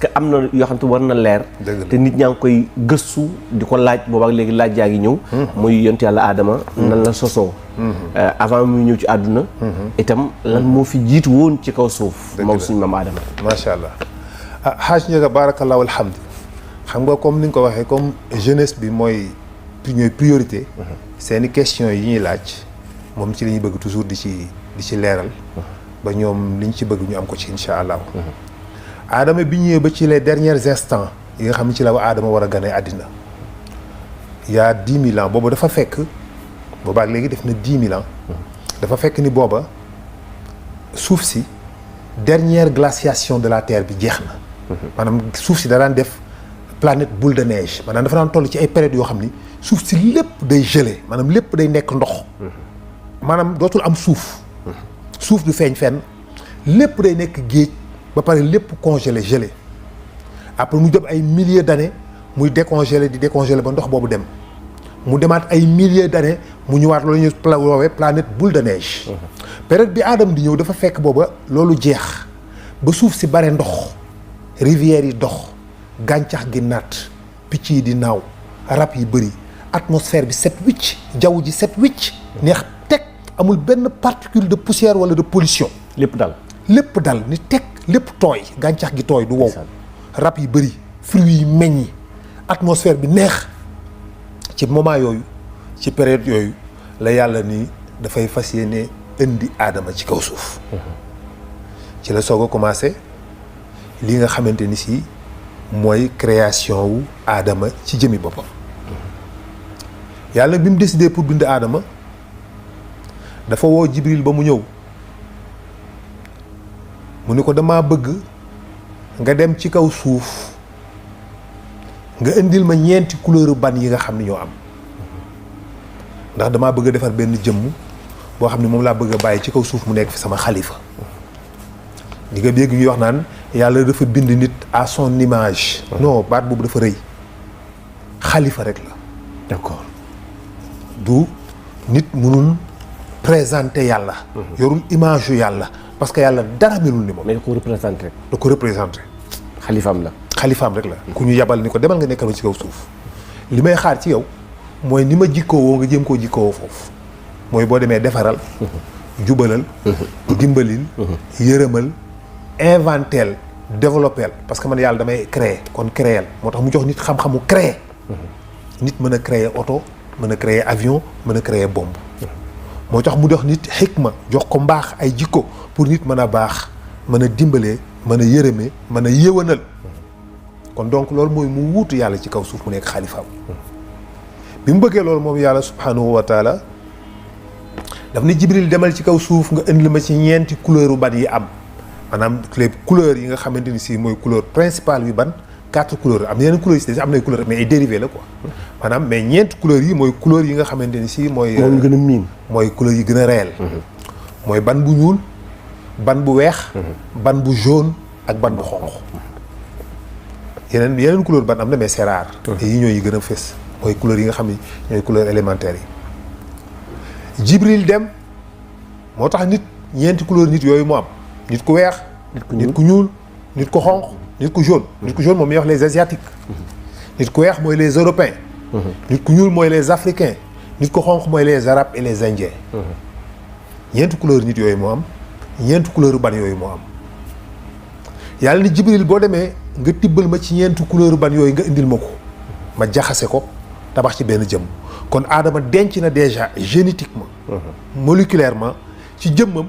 que am na yoo xam te war na leer te nit ñaa ngi koy gëstu di ko laaj boobaak léegi laaj yaa ngi ñëw muy yonent yàlla aadama nan la sosoo avant muy ñëw ci àdduna itam lan moo fi jiitu woon ci kaw suuf moom suñu maam aadama macha allah xaaj Ndiaga barakallahu alhamdu xam nga comme ni nga ko waxee comme jeunesse bi mooy ñooy priorité seeni question yi ñuy laaj moom ci la ñuy bëgg toujours di ci leeral ba ñoom liñ ci bëgg ñu am ko ci insha allah aadama bi ñëwee ba ci les derniers instants yi nga xam ne ci la aadama war a gane àddina il y a 10 000 ans boobu dafa fekk boobaak léegi def na 10 000 ans dafa fekk ni booba suuf si dernière glaciation de la terre bi jeex na maanaam suuf si da daan def planète boule de neige maanaam dafa daan toll ci ay périodes yoo xam ni suuf si lépp day gelé maanaam lépp day nekk ndox maanaam dootul am suuf du feeñ fenn lépp day nekk géej ba pare lépp congelé gelé après mu dem ay milliers d'années muy décongelé di décongelé ba ndox boobu dem mu demaat ay milliers d'années mu ñëwaat loolu ñu woowee planète boule de neige période bi aadama di ñëw dafa fekk booba loolu jeex ba suuf si bare ndox rivières yi dox gàncax gi naat picc yi di naaw rab yi bëri atmosphère bi set wicc jaww ji set wicc neex teg amul benn particule de poussière wala de pollution lépp dal ni teg lépp tooy gàncax gi tooy du wow rab yi bëri fruits yi meññi atmosphère bi neex ci moment yooyu ci période yooyu la yàlla ni dafay fas yéene indi aadama ci kaw suuf ci la soog a commencé li nga xamante ni si mooy création wu aadama ci jëmi boppam yàlla bi mu décidé pour bind aadama dafa woo Jibril ba mu ñëw mu ni ko damaa bëgg nga dem ci kaw suuf nga indil ma ñeenti couleur ban yi nga xam ni ñoo am ndax damaa bëgg a defar benn jëmm boo xam ne moom laa bëgg a bàyyi ci kaw suuf mu nekk fi sama xalifa di nga dégg ñuy wax naan yàlla dafa bind nit à son image non baat boobu dafa rëy xalifa rek la d'accord du nit mënul présenter yàlla yorul image yu yàlla parce que yàlla dara melul ni moom mais da ko représenté rek da ko représenté xalifaam la ku ñu yabal ni ko demal nga nekkal ma ci kaw suuf li may xaar ci yow mooy ni ma jikkoowoo nga jéem koo jikkoowoo foofu mooy boo demee defaral jubalal dimbalil yërëmal inventeel développeel parce que man yàlla damay créer kon créer moo tax mu jox nit xam-xamu créer nit mën a créer oto mën a créer avion mën a créer bombe moo tax mu jox nit xikma jox ko mbaax ay jikko pour nit mën a baax mën a dimbalee mën a yërëme mën a yéwanal kon donc loolu mooy mu wuutu yàlla ci kaw suuf mu nekk xalifaam bi mu bëggee loolu moom yàlla subhanahu wa taala daf ni Jibril demal ci kaw suuf nga indil ma ci ñeenti couleur ban yi am maanaam les couleurs yi nga xamante ni si mooy couleur principale bi ban 4 couleurs am yeneen couleurs yi am na ay couleurs mais ay dérivés la quoi maanaam mais ñeenti couleurs yi mooy couleurs yi nga xamante ni si mooy moom gën a miin mooy couleurs yi gën a réel mooy ban bu ñuul ban bu weex ban bu jaune ak ban bu xonq yeneen couleur ban am na mais c'est rare te yi ñooy yi gën a fës mooy couleurs yi nga xam ne ñooy couleurs élémentaires yi Jibril dem moo tax nit ñeenti couleurs nit yooyu mu am nit ku weex nit ku ñuul nit ku xonq nit ku jaune nit ku jaune moom ñuy wax les asiatiques nit ku weex mooy les européens nit ku ñuul mooy les africains nit ku xonq mooy les arabes et les indiens ñeenti couleur nit yooyu moo am ñeenti couleur ban yooyu moo am yàlla ni Jibril boo demee nga tibbal ma ci ñeenti couleur ban yooyu nga indil ma ko ma jaxase ko tabax ci benn jëmm kon aadama denc na déjà génétiquement moléculairement ci jëmmam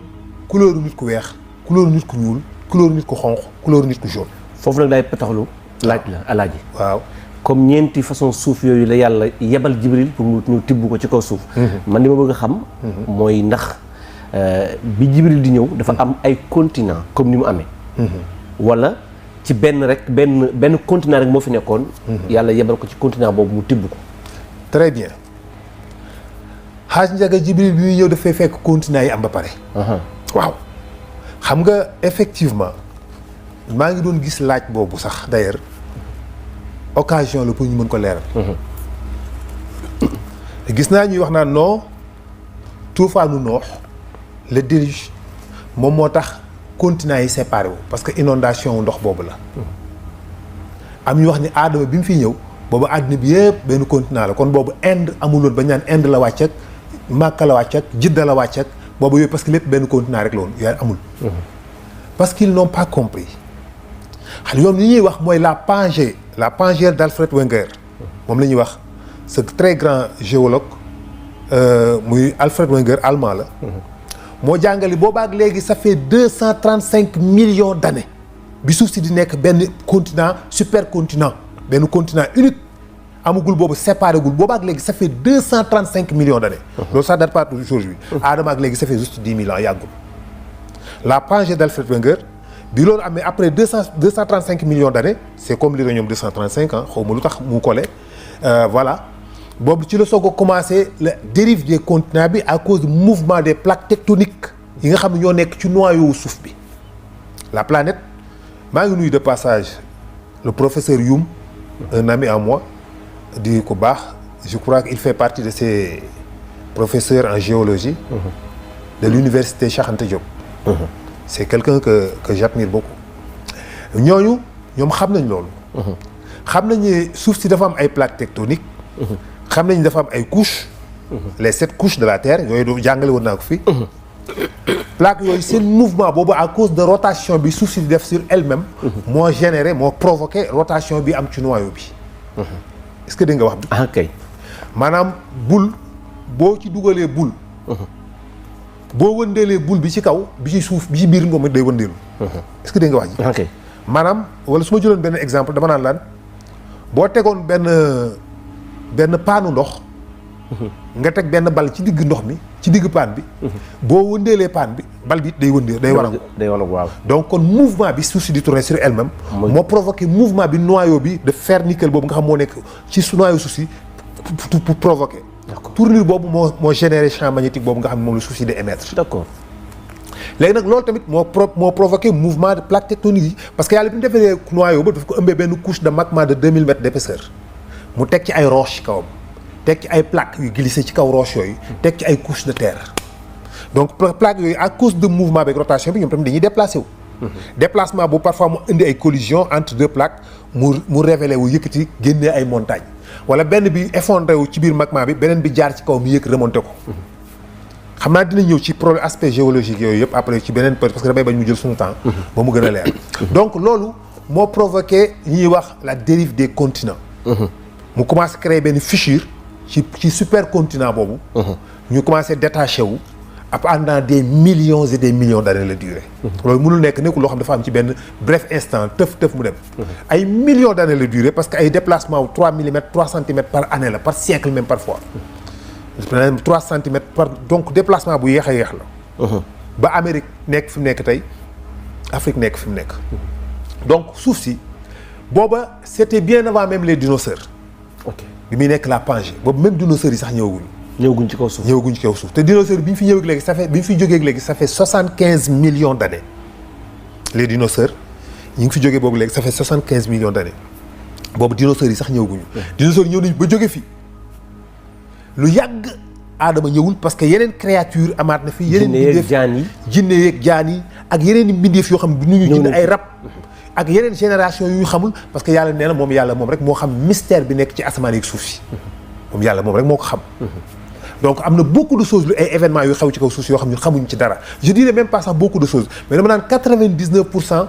couleur nit ku weex couleur nit ku ñuul couleur nit ku xonq couleur nit ku jaune foofu nag daay petaxlu laaj la alaaji waaw comme ñeenti façon suuf yooyu la yàlla yebal Jibril pour mu ñu tibb ko ci kaw suuf man li ma bëgg a xam mooy ndax bi Jibril di ñëw dafa am ay continent comme ni mu amee wala ci benn continent rek moo fi nekkoon yàlla yebal ko ci continent boobu mu tibb ko très bien xaaj Ndiaga Jibril bi muy ñëw dafay fekk continent yi am ba pare waaw xam nga effectivement maa ngi doon gis laaj boobu sax d'ailleurs occasion la pour ñu mën ko leeral gis naa ñuy wax naan non tuufaanu Noox le déluge moom moo tax continent yi séparé wu parce que inondation ndox boobu la am ñu wax ni aadama bi mu fi ñëw boobu àddina bi yëpp benn continent la kon boobu Inde amuloon ba ñaan Inde la wàcc ak Makka la wàcc ak Jidda la wàcc ak boobu yooyu parce que lépp benn continent rek la woon yooyu amul. parce qu'ils n'ont pas compris xam yoon li ñuy wax mooy la Pangée d'Alfred Wenger. moom la ñuy wax ce très grand géologue muy Alfred Wenger allemand la. moo jàngale boobaak léegi ça fait 235 millions d'années bi suuf si di nekk benn continent supercontinent benn continent unique amagul boobu séparé gul boobaak léegi ça fait 235 millions d'années. loolu ça date pas d'aujourd'hui. Adama ak léegi ça fait juste 10 000 ans yàggul. la Pangée d'Alfred Wenger bi loolu amee après 235 millions d'années c'est comme l'uranium 235 ans xaw ma lu tax mu collé voilà boobu ci la soog a commencé la dérive des continents bi à cause du mouvement des plaques tectoniques yi nga xam ne ñoo nekk ci noyau suuf bi. la planète maa ngi nuyu de passage le professeur Youm un ami à moi di ko baax je crois qu'il fait partie de ces professeurs en géologie de l'université Cheikh Anta Diop. C'est quelqu'un que j'admire beaucoup. ñoom xam nañ loolu. xam nañ ne suuf si dafa am ay plaques tectoniques. xam nañ dafa am ay couches. les 7 couches de la terre yooyu du jàngale woon naa ko fi. plaques yooyu seen mouvement boobu à cause de rotation bi suuf si di def sur elle-même. moo généré moo provoqué rotation bi am ci noyau bi. est-ce que dégg nga wax bi. ah kay. maanaam boule boo ci dugalee boule. boo wëndeelee boule bi ci kaw bi ci suuf bi ci biir moom it day wëndeelu. est-ce que dégg nga wax ji. ok maanaam wala su ma jëloon benn exemple dama naan lan boo tegoon benn paanu ndox. nga teg benn bal ci digg ndox mi ci digg paan bi. boo wëndeelee paan bi bal bi day wëndeel day waral. day waral waaw. donc kon mouvement bi suuf si di tourner sur elle-même. moo provoqué mouvement bi noyau bi de fer nickel boobu nga xam moo nekk ci noyau suuf si pour provoquer. d'accord tournure boobu moo généré champ magnétique boobu nga xam ne moom la suuf si di émettre. d'accord léegi nag loolu tamit moo provoqué mouvement de plaque tectonique yi parce que yàlla bi mu defee noyau ba daf ko ëmbee benn couche de magma de 2000 mètres d'épaisseur mu teg ci ay roches ci kawam teg ci ay plaques yu glissé ci kaw roches yooyu teg ci ay couches de terre donc plaques yooyu à cause de mouvement avec rotation bi ñoom tamit dañuy déplacé wu. déplacement boobu parfois mu indi ay collisions entre deux plaques mu révélé wu yëkkati génnee ay montagnes wala benn bi effondré wu ci biir magma bi beneen bi jaar ci kaw mi yëg remonté ko. xam naa dina ñëw ci problème aspect géologique yooyu yëpp après ci beneen parce que damay bañ mu jël suñu temps. ba mu gën a leer. donc loolu moo provoqué ñuy wax la dérive des continents. mu commencé créer benn fissure ci supercontinent boobu. ñu commencé détaché wu pendant des millions et des millions d'années la durée. loolu mënul nekkul loo xam dafa am ci benn bref instant tëf mu dem. ay millions d'années la durée parce que ay déplacement wu 3 millimètres 3 centimètres par année la par siècle même parfois. 3 centimètres par donc déplacement bu yéex a yéex la. ba Amérique nekk fi mu nekk tey Afrique nekk fi mu nekk. donc suuf si booba c'était bien avant même les dinosaures. ok bi muy nekk la Pangée boobu même dinosaures yi sax ñëwaguñ ci kaw suuf te dinosaures bi ñu fi ñëwee léegi bi ñu fi jógee léegi ça fait 75 millions d'années. les dinosaures ñu ngi fi jógee boobu léegi ça fait 75 millions d'années boobu dinosaures yi sax ñëwaguñu. dinosaures ñëw nañu ba jóge fi. lu yàgg aadama ñëwul parce que yeneen créature amaat na fi. yeneen mbindeef jinne yeeg jaan yi ak yeneen i mbindeef yoo xam ne du ñu jinne ay rab. ak yeneen génération yu ñu xamul parce que yàlla nee na moom rek moo xam mystère bi nekk ci asamaan yeeg suuf si. moom rek moo ko xam. donc am na beaucoup de choses lu ay événements yu xew ci kaw suuf si yoo xam ne xamuñ ci dara je dirais même pas sax beaucoup de choses mais dama naan 99%.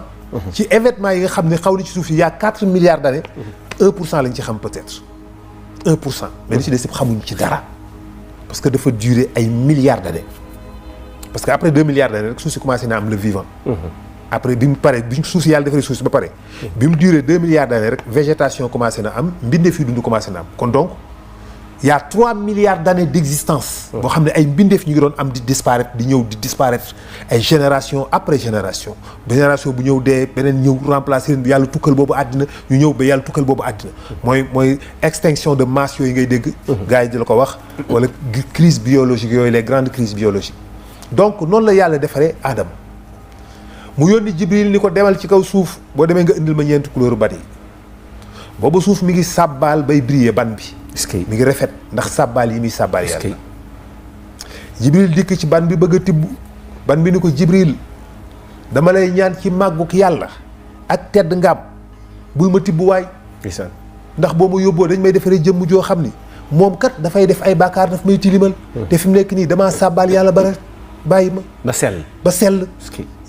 ci événements yi nga xam ne xaw na ci suuf si il y a 4 milliards d'années. 1% lañ ci xam peut-être. 1% mais li ci des yëpp xamuñ ci dara parce que dafa durer ay milliards d'années parce que après 2 milliards d'années rek suuf si commencé na am le vivant. après bi mu paree bi suuf si yàlla defaree suuf si ba pare. bi mu durer 2 milliards d'années rek végétation commencé na am mbindeef yu dund commencé na am kon donc il y a 3 milliards d'années d'existence. boo xam ne ay mbindeef ñu ngi doon am di disparaître di ñëw di disparaître ay génération après génération bu ñëw dee beneen ñëw remplacer leen yàlla tukkal boobu àddina ñu ñëw ba yàlla tukkal boobu àddina. mooy extinction de masse yooyu ngay dégg. gars yi di la ko wax. wala crise biologique yooyu les grandes crises biologiques. donc noonu la yàlla defaree Adama mu yónni Jibril ni ko demal ci kaw suuf boo demee nga indil ma ñeenti couleur bat yi boobu suuf mi ngi sàbbaal bay briller ban bi. est-ce que mi ngi rafet ndax sàbbaal yi muy sàbbaal yàlla. Jibril dikk ci ban bi bëgg a tibb ban bi ni ko Jibril dama lay ñaan ci màgguk yàlla ak tedd ngaam bul ma tibb waay ndax boo ma yóbboo dañ may defaree jëmm joo xam ni moom kat dafay def ay bàkkaar daf may tilimal te fi mu nekk nii damaa sàbbaal yàlla bara bàyyi ma ba sell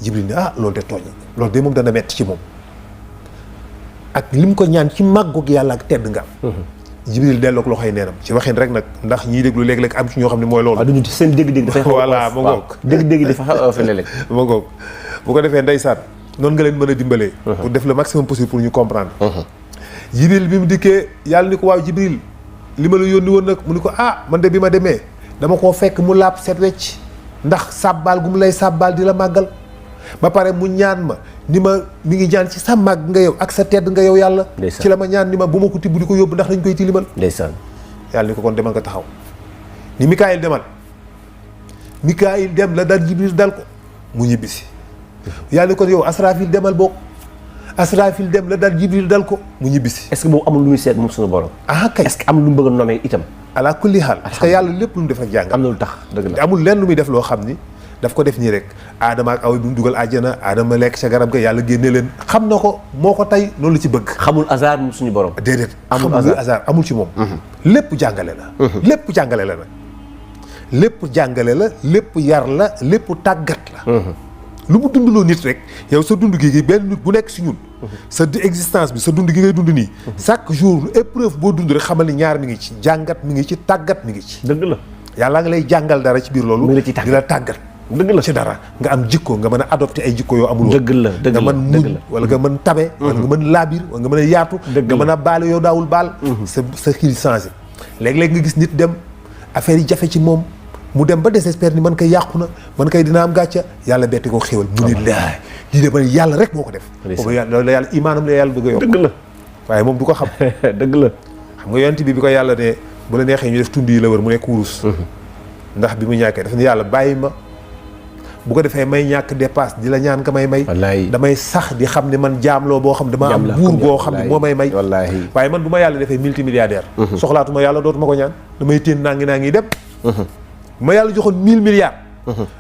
Jibril ni loolu de tooñ loolu de moom dana metti ci moom ak lim ko ñaan ci màggug yàlla ak tedd nga am Jibril delloog loxoy neenam ci waxin rek nag ndax ñiy déglu léeg-léeg am ci ñoo xam ne mooy loolu duñu seen dégg-dégg dafay voilà ma ngoog dégg-dégg dafa xaw a fa léeg-léeg ma ngoog bu ko defee ndeysaan noonu nga leen mën a dimbalee pour def le maximum possible pour ñu comprendre Jibril bi mu dikkee yàlla ni ko waaw Jibril li ma la yónni woon nag mu ni ko man de bi ma demee dama koo fekk mu laab set wecc ndax sàbbaal gu mu lay sàbbaal di la màggal ba pare mu ñaan ma ni ma mi ngi ñaan ci sa màgg nga yow ak sa tedd nga yow yàlla ci la ma ñaan ni ma bu ma ko tibb di ko yóbbu ndax dañ koy tilimal ndeysaan yàlla ni ko kon demal nga taxaw ni Mikaayil demal Mikaayil dem la dal Jibril dal ko mu ñibbisi yàlla ni kon yow Asrafil demal bokk Asrafil dem la dal Jibril dal ko mu ñibbisi. est-ce que boobu amul lu muy seet moom suñu borom. Kay est-ce que am lu mu bëgg a nommer itam. ala kulli xaal parce que yàlla lépp lu mu def rek jàng am na lu tax dëgg la amul lenn lu muy def loo xam ni daf ko def nii rek Adama ak Awa bi mu dugal àjjana Adama lekk ca garab ga yàlla génne leen xam na ko moo ko tey noonu la ci bëgg. xamul hasard moom suñu borom. déedéet amul hasard amul ci moom. lépp jàngale la. lépp jàngale la nag. lépp jàngale la lépp yar la lépp tàggat la. lu mu dundaloo nit rek yow sa dund gi benn nit bu nekk si ñun. sa existence bi sa dund gi ngay dund nii. chaque jour épreuve boo dund rek xamal ni ñaar mi ngi ci jàngat mi ngi ci tàggat mi ngi ci. dëgg la yàlla nga lay jàngal dara ci biir loolu. di la tàggat dëgg la ci dara nga am jikko nga mën a adopté ay jikko yoo amul. dëgg la dëgg la nga mën muñ wala nga mën tabe. wala nga mën laabir wala nga mën a yaatu. nga mën a baale yow daawul baal. sa kii changé léeg-léeg nga gis nit dem affaire yi jafe ci moom. mu dem ba désespère ni man kay yàqu na man kay dina am gàcca yàlla bette ko xéwal mu ni laay lii de man yàlla rek moo ko def boobu loolu la yàlla imaanam la yàlla bëgg a yokk dëgg la waaye moom du ko xam dëgg la xam nga yonent bi ko yàlla ne bu la neexee ñu def tund yi la wër mu nekk wurus ndax bi mu ñàkkee dafa ne yàlla bàyyi ma bu ko defee may ñàkk dépasse di la ñaan nga may damay sax di xam ne man jaamloo boo xam dama am buur boo xam ne moo may waaye man bu ma yàlla defee multimilliardaire soxlaatuma yàlla dootuma ko ñaan damay téen naa ngi dem ma yàlla joxoon 1000 milliards.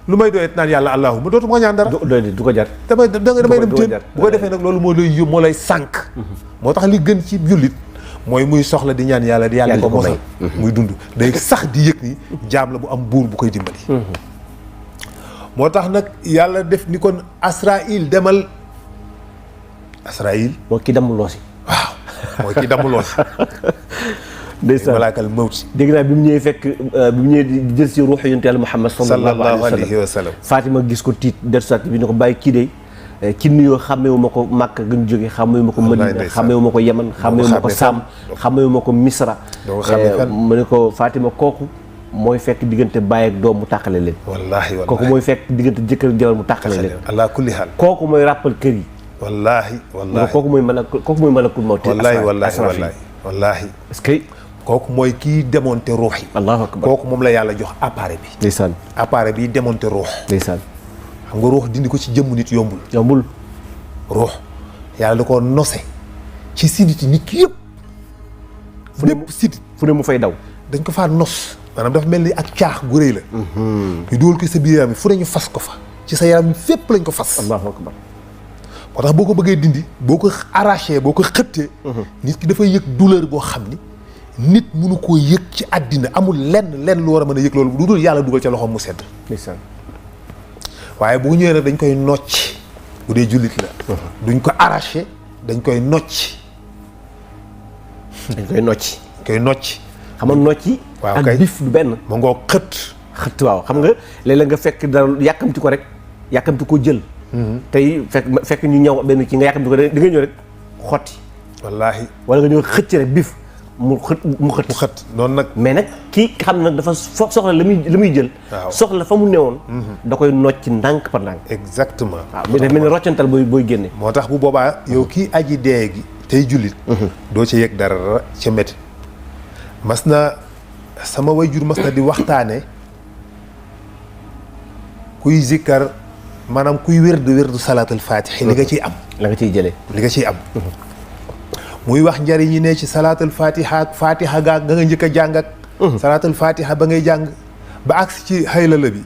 lu may doyet naan yàlla allahuma dootuma ko ñaan dara. du ko jar. damay dem téen bu ko defee nag loolu moo lay sànq. moo tax li gën ci jullit mooy muy soxla di ñaan yàlla di yàlla ko mosal muy dund day sax di yëg ni jaam la bu am buur bu koy dimbali. moo tax nag yàlla def ni kon Asraïl demal Asraïl. mooy ki damm loosi. waaw mooy ki damm loosi. ndeysaan malaakal mawti dégg naa bi mu ñëwee fekk bi mu ñëwee di jël si ruuxu yonent yàlla Muhammad sallallahu alayhi wa sallam Fatima gis ko tiit dersat bi ne ko bàyyi kii de ki nuyoo xàmmeewu ma ko Màkka gën jóge xàmmeewu ma ko Madina xàmmeewu ma ko Yaman xàmmeewu ma ko Saam xàmmeewu ma ko Misra mu ne ko Fatima kooku mooy fekk diggante baay ak doom mu tàqale leen wallaahi kooku mooy fekk diggante jëkkër ak jabar mu tàqale leen ala kulli haal kooku mooy ràppal kër yi wallaahi kooku mooy malakul mawti wallaahi est-ce que kooku mooy kii démonter ruux yi. allahu akbar kooku moom la yàlla jox appareil bi. ndeysaan appareil bi démonter ruux. ndeysaan xam nga ruux dindi ko ci jëmmu nit yombul. ruux yàlla da koo nose ci siditi nit ki yëpp. lépp sidit fu ne mu fay daw. dañ ko faa nos maanaam dafa mel ni ak caax gu rëy la. ñu dugal ko sa biir yaram fu ne ñu fas ko fa. ci sa yaram fépp lañ ko fas. allahu akbar moo tax boo ko bëggee dindi boo ko arraché boo ko xëttee. nit ki dafay yëg douleur boo xam ni. nit mënu koo yëg ci àddina amul lenn lu war a mën a yëg loolu lu dul yàlla dugal ca loxoom mu sedd. waaye bu ñëwee nag dañ koy nocc bu dee jullit la. duñ ko arraché dañ koy nocc. dañ koy nocc. xam nga nocc. waaw ak bif du benn. mu ngoo xët waaw xam nga léeg-léeg nga fekk dara yàkkamti ko rek yàkkamti ko jël. tey fekk ñu ñëw benn ci nga yàkkamti ko da nga ñëw rek xotti. wallaahi wala nga ñëw xëcc rek bif. mu xët noonu nag mais nag kii xam nag dafa soxla la muy jël soxla fa mu newoon da koy nocc ndànk par ndànk exactement waaw mais daf mel ni roccantal booy génne moo tax bu boobaa yow kii aji dee gi tey jullit doo ca yëg dara ca métti mas na sama wayjur mas na di waxtaane kuy zikkar maanaam kuy wérdu salaatul faatixi li nga ciy am la nga ciy jëlee li nga ciy am muy wax njëriñ yi ne ci salaatul fatiha ak fatiha gaa nga njëkk a jàng ak salaatul fatiha ba ngay jàng ba agsi ci haylala bi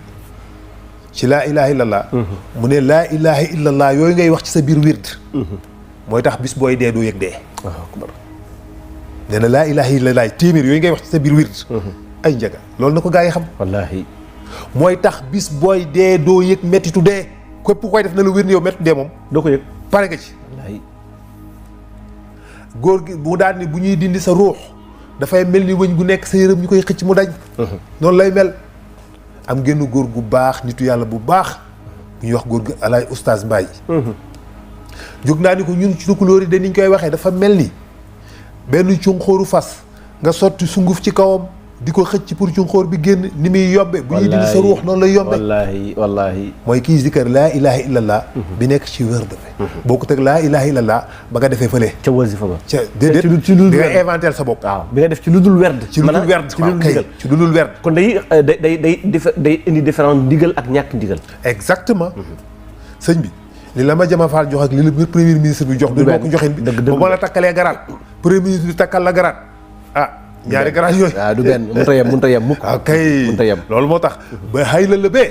ci laa ilaha illallah mu ne laa ilaha illallah yooyu ngay wax ci sa biir wird mooy tax bis booy dee doo yëg dee nee na laa ilaha illallah téeméer yooyu ngay wax ci sa biir wird ay njaga loolu na ko gaa yi xam wallaahi mooy tax bis booy dee doo yëg mettitu dee képp koy def na la wér ni yow mettitu dee moom doo ko yëg pare nga ci wallaahi góor gi bu daan ni bu ñuy dindi sa ruux dafay mel ni wëñ gu nekk sa yërëm ñu koy xëcc mu dañ noonu lay mel am génn góor gu baax nitu yàlla bu baax bu ñuy wax góor gi alaay oustaz Mbaye jóg naa ni ko ñun ci tukulóor yi de niñ koy waxee dafa mel ni benn cunxóoru fas nga sotti sunguf ci kawam di ko xëcc pour cunxóor bi génn ni muy yombe bu ñuy dindi sa ruux noonu lay yombe wallaahi mooy kii zikar laa ilaha illallah bi nekk ci wér dafe boo ko teg laa ilaha illallah ba nga defee fële ca wasifa ba ca déedéet ci lu di nga inventer sa bopp waaw bi nga def ci lu dul werd ci lu dul werd ci lu dul ndigal ci lu dul werd kon day indi différent ndigal ak ñàkk ndigal exactement sëñ bi li la ma jama faal jox ak li la premier ministre bi jox du bokk joxin bi ba moo la takkalee garaat premier ministre bi takkal la garaat ñaari garaat yooyu waaw du benn mënut a yem mukk kay mënut a yem loolu moo tax ba xay la bee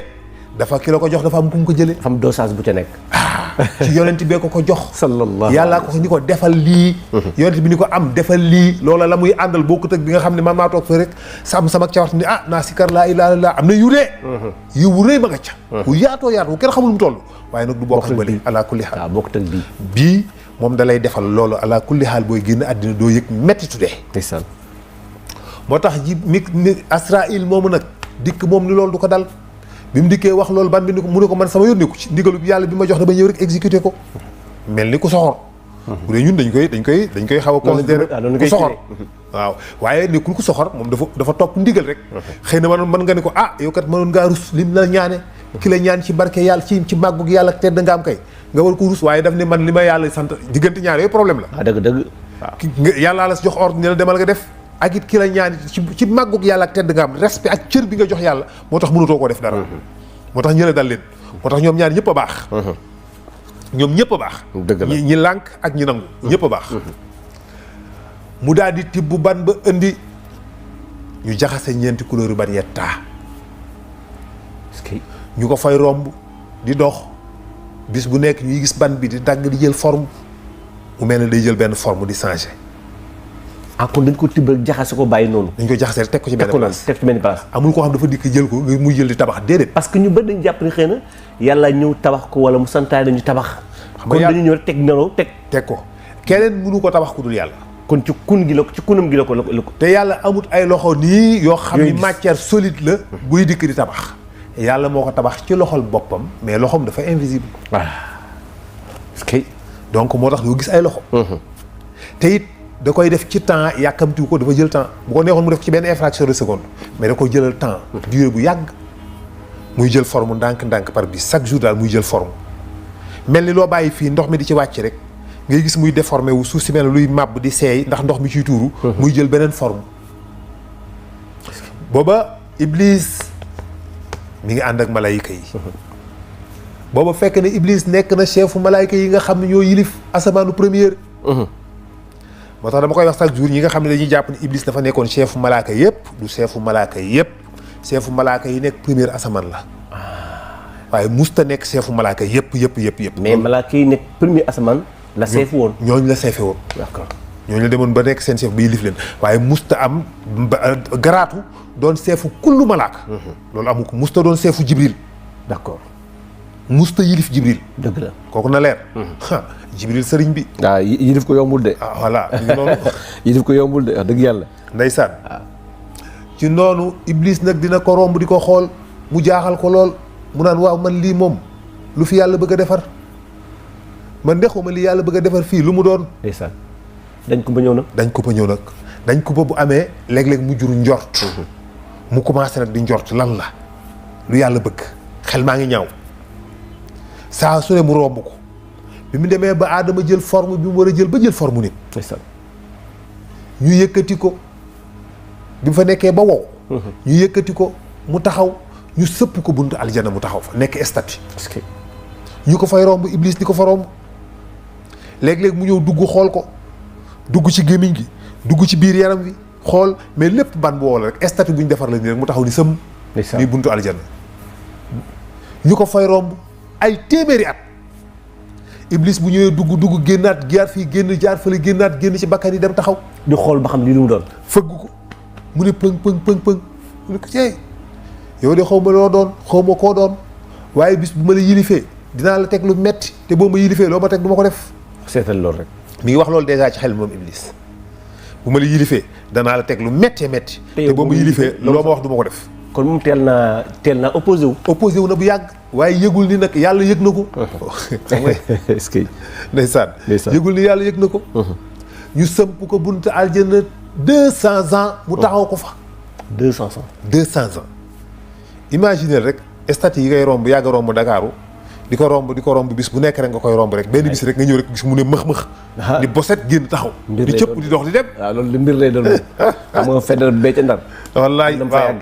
dafa ki la ko jox dafa am ku mu ko jëlee dafa am dosage bu ca nekk ci yonent bee ko jox sallallahu yàllaa ko ni ko defal lii yonent bi ni ko am defal lii loola la muy àndal boo ko tëg bi nga xam ne man maa toog fa rek sama cawart ni naa sikar laa ilaaha illallaah am na yu ree yu wu rëy ma nga ca wu yaatoo yaatoo kenn xamul mu toll waaye nag du bokk bële ala kulli xaal waaw bokk tëg bii moom da lay defal loolu ala kulli xaal booy génn àddina doo yëg metti tuddee ndeysaan moo tax ji mi Asraïl moomu nag dikk moom ni loolu du ko dal bi mu dikkee wax loolu ban bi ni ko mu ne ko man sama yónneeku ci ndigalu yàlla bi ma jox dama ñëw rek exécuté ko mel ni ku soxor bu dee ñun dañ koy xaw a considéré ku soxor waaw waaye nekkul ku soxor moom dafa topp ndigal rek xëy na mën nga ni ko yow kat mënoon ngaa rus lim la ñaane ki la ñaan ci barke yàlla ci màggug yàlla tedd nga am kay nga war ko rus waaye daf ne man li ma yàlla sant diggante ñaar yooyu problème la dëgg waaw yàllaa la si jox ordre ne la demal nga def ak it ki la ñaan ci màggug yàlla ak tedd nga am respect ak cër bi nga jox yàlla moo tax mënutoo koo def dara moo tax ñële dal leen moo tax ñoom ñaar ñëpp a baax ñoom ñëpp a baax dëgg la ñi lànk ak ñi nangu ñëpp a baax mu daal di tibb ban ba indi ñu jaxase ñeenti couleur ban yettaa ñu ko fay romb di dox bis bu nekk ñuy gis ban bi di dagg di jël forme mu mel ne day jël benn forme di changer kon dañ ko tibb rek jaxase ko bàyyi noonu dañ ko jaxase rek teg ko ci benn place teg ci benn place amul koo xam dafa dikk jël ko muy jël di tabax déedéet parce que ñu bëri dañu jàpp ni xëy na yàlla ñëw tabax ko wala mu santaane dañu tabax kon dañu ñëw rek teg nelaw teg ko keneen mënu ko tabax ku dul yàlla kon ci kun gi la ko ci kunam gi la ko te yàlla amut ay loxo nii yoo xam ni matière solide la buy dikk di tabax yàlla moo ko tabax ci loxol boppam mais loxoom dafa invisible donc moo tax doo gis ay loxo te it da koy def ci temps yàkkamtiwu ko dafa jël temps bu ko neexoon mu def ci benn infraction de seconde mais da koy jëlal temps durée bu yàgg muy jël forme ndànk-ndànk par bis chaque jour daal muy jël forme mel ni loo bàyyi fii ndox mi di ci wàcc rek ngay gis muy déformé wu suuf si mel luy màbb di seey ndax ndox mi ciy tuuru muy jël beneen forme booba Iblis mi ngi ànd ak malayka yi booba fekk ne Iblis nekk na chefu malayka yi nga xam ne ñoo yilif asamaanu première moo tax dama koy wax chaque jour ñi nga xam ne dañuy jàpp ne Iblis dafa nekkoon chefu malaaka yépp du chefu malaaka yépp chefu malaaka yi nekk première asamaan la waaye musta nekk chefu malaaka yépp mais malaaka yi nekk premier asamaan la seefu woon ñooñu la seefe woon d'accord ñooñu la demoon ba nekk seen chef bi yilif leen waaye musta am garaatu doon seefu kullu malaaka loolu amu ko musta doon seefu Jibril d'accord musta yilif Jibril dëgg la kooku na leer Jibril sëriñ bi waaw yilif ko yombul de voilà noonu yilif ko yombul de wax dëgg yàlla ndeysaan ci noonu Iblis nag dina ko romb di ko xool mu jaaxal ko lool mu naan waaw man lii moom lu fi yàlla bëgg a defar man ndexuma li yàlla bëgg a defar fii lu mu doon ndeysaan dañ ko ba ñëw nag dañ ko ba bu amee léeg-léeg mu juru njort mu commencé nag di njort lan la lu yàlla bëgg xel maa ngi ñaaw saa su ne mu romb ko bi mu demee ba Aadama jël forme bi mu war a jël ba jël forme nit ñu yëkkati ko bi mu fa nekkee ba wow ñu yëkkati ko mu taxaw ñu sëpp ko buntu aljana mu taxaw fa nekk statue ñu ko fay romb Iblis di ko fa romb léeg-léeg mu ñëw dugg xool ko dugg ci gémmiñ gi dugg ci biir yaram wi xool mais lépp ban bu wow la rek statue bu ñu defar la nii rek mu taxaw ni sëm nii buntu aljana ñu ko fay romb ay téeméeri at iblis bu ñëwee dugg génnaat jaar fii génn jaar fële génnaat génn ci bakkan yi dem taxaw di xool ba xam lii lu mu doon. fëgg ko mu ne pëng mu ne ko ceey yow de xaw ma loo doon xaw ma koo doon waaye bis bu ma la yilifee dinaa la teg lu metti te boo ma yilifee loo ma teg du ma ko def. seetal loolu rek. mi ngi wax loolu déjà ci xel moom iblis bu ma la yilifee danaa la teg lu méttee métti. te boo ma yilifee loo ma wax du ma ko def. kon moom teel naa opposé wu. opposé wu na bu yàgg. waaye yëgul ni nag yàlla yëg na ko. xam nga est-ce que. ndeysaan yëgul ni yàlla yëg na ko. ñu sëmp ko buntu aljana 200 ans. mu taxaw ko fa. 200 ans. 200 ans. imaginer rek statue yi ngay romb yàgg a romb Dakaaru di ko romb bis bu nekk rek nga koy romb rek benn bis rek nga ñëw rek gis mu ne mëx-mëx. di boset génn taxaw. di cëpp di dox di dem. waaw loolu li mbir lay doon xam nga Faidherbe bee ca Ndar. wallaay waaw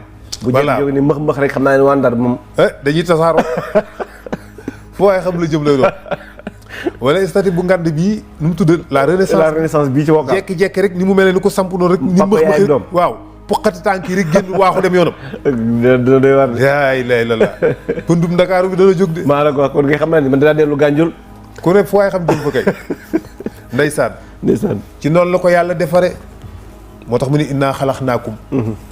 bu jëm jóge ni mëx-mëx rek xam naa ne waa Ndar moom. dañuy tasaaroo foo waaye xam la jëm lay doon wala statue bu ngand bii nu mu tudd la renaissance bii ci Wakaam jekki-jekki rek ni mu mel ni ko samp noonu rek. ni mëx-mëx rek waaw. poqati tànk yi rek génn waaxu dem yoonam. dina doy waar de. yaay lay la pëndum Ndakaaru bi dana jóg de. maa la ko wax kon nga xam naa ni man dinaa dellu Gànjul. ku ne fu waay xam jëm fa kay. ndeysaan. ci noonu la ko yàlla defare moo tax mu ne innaa xalaqnaakum.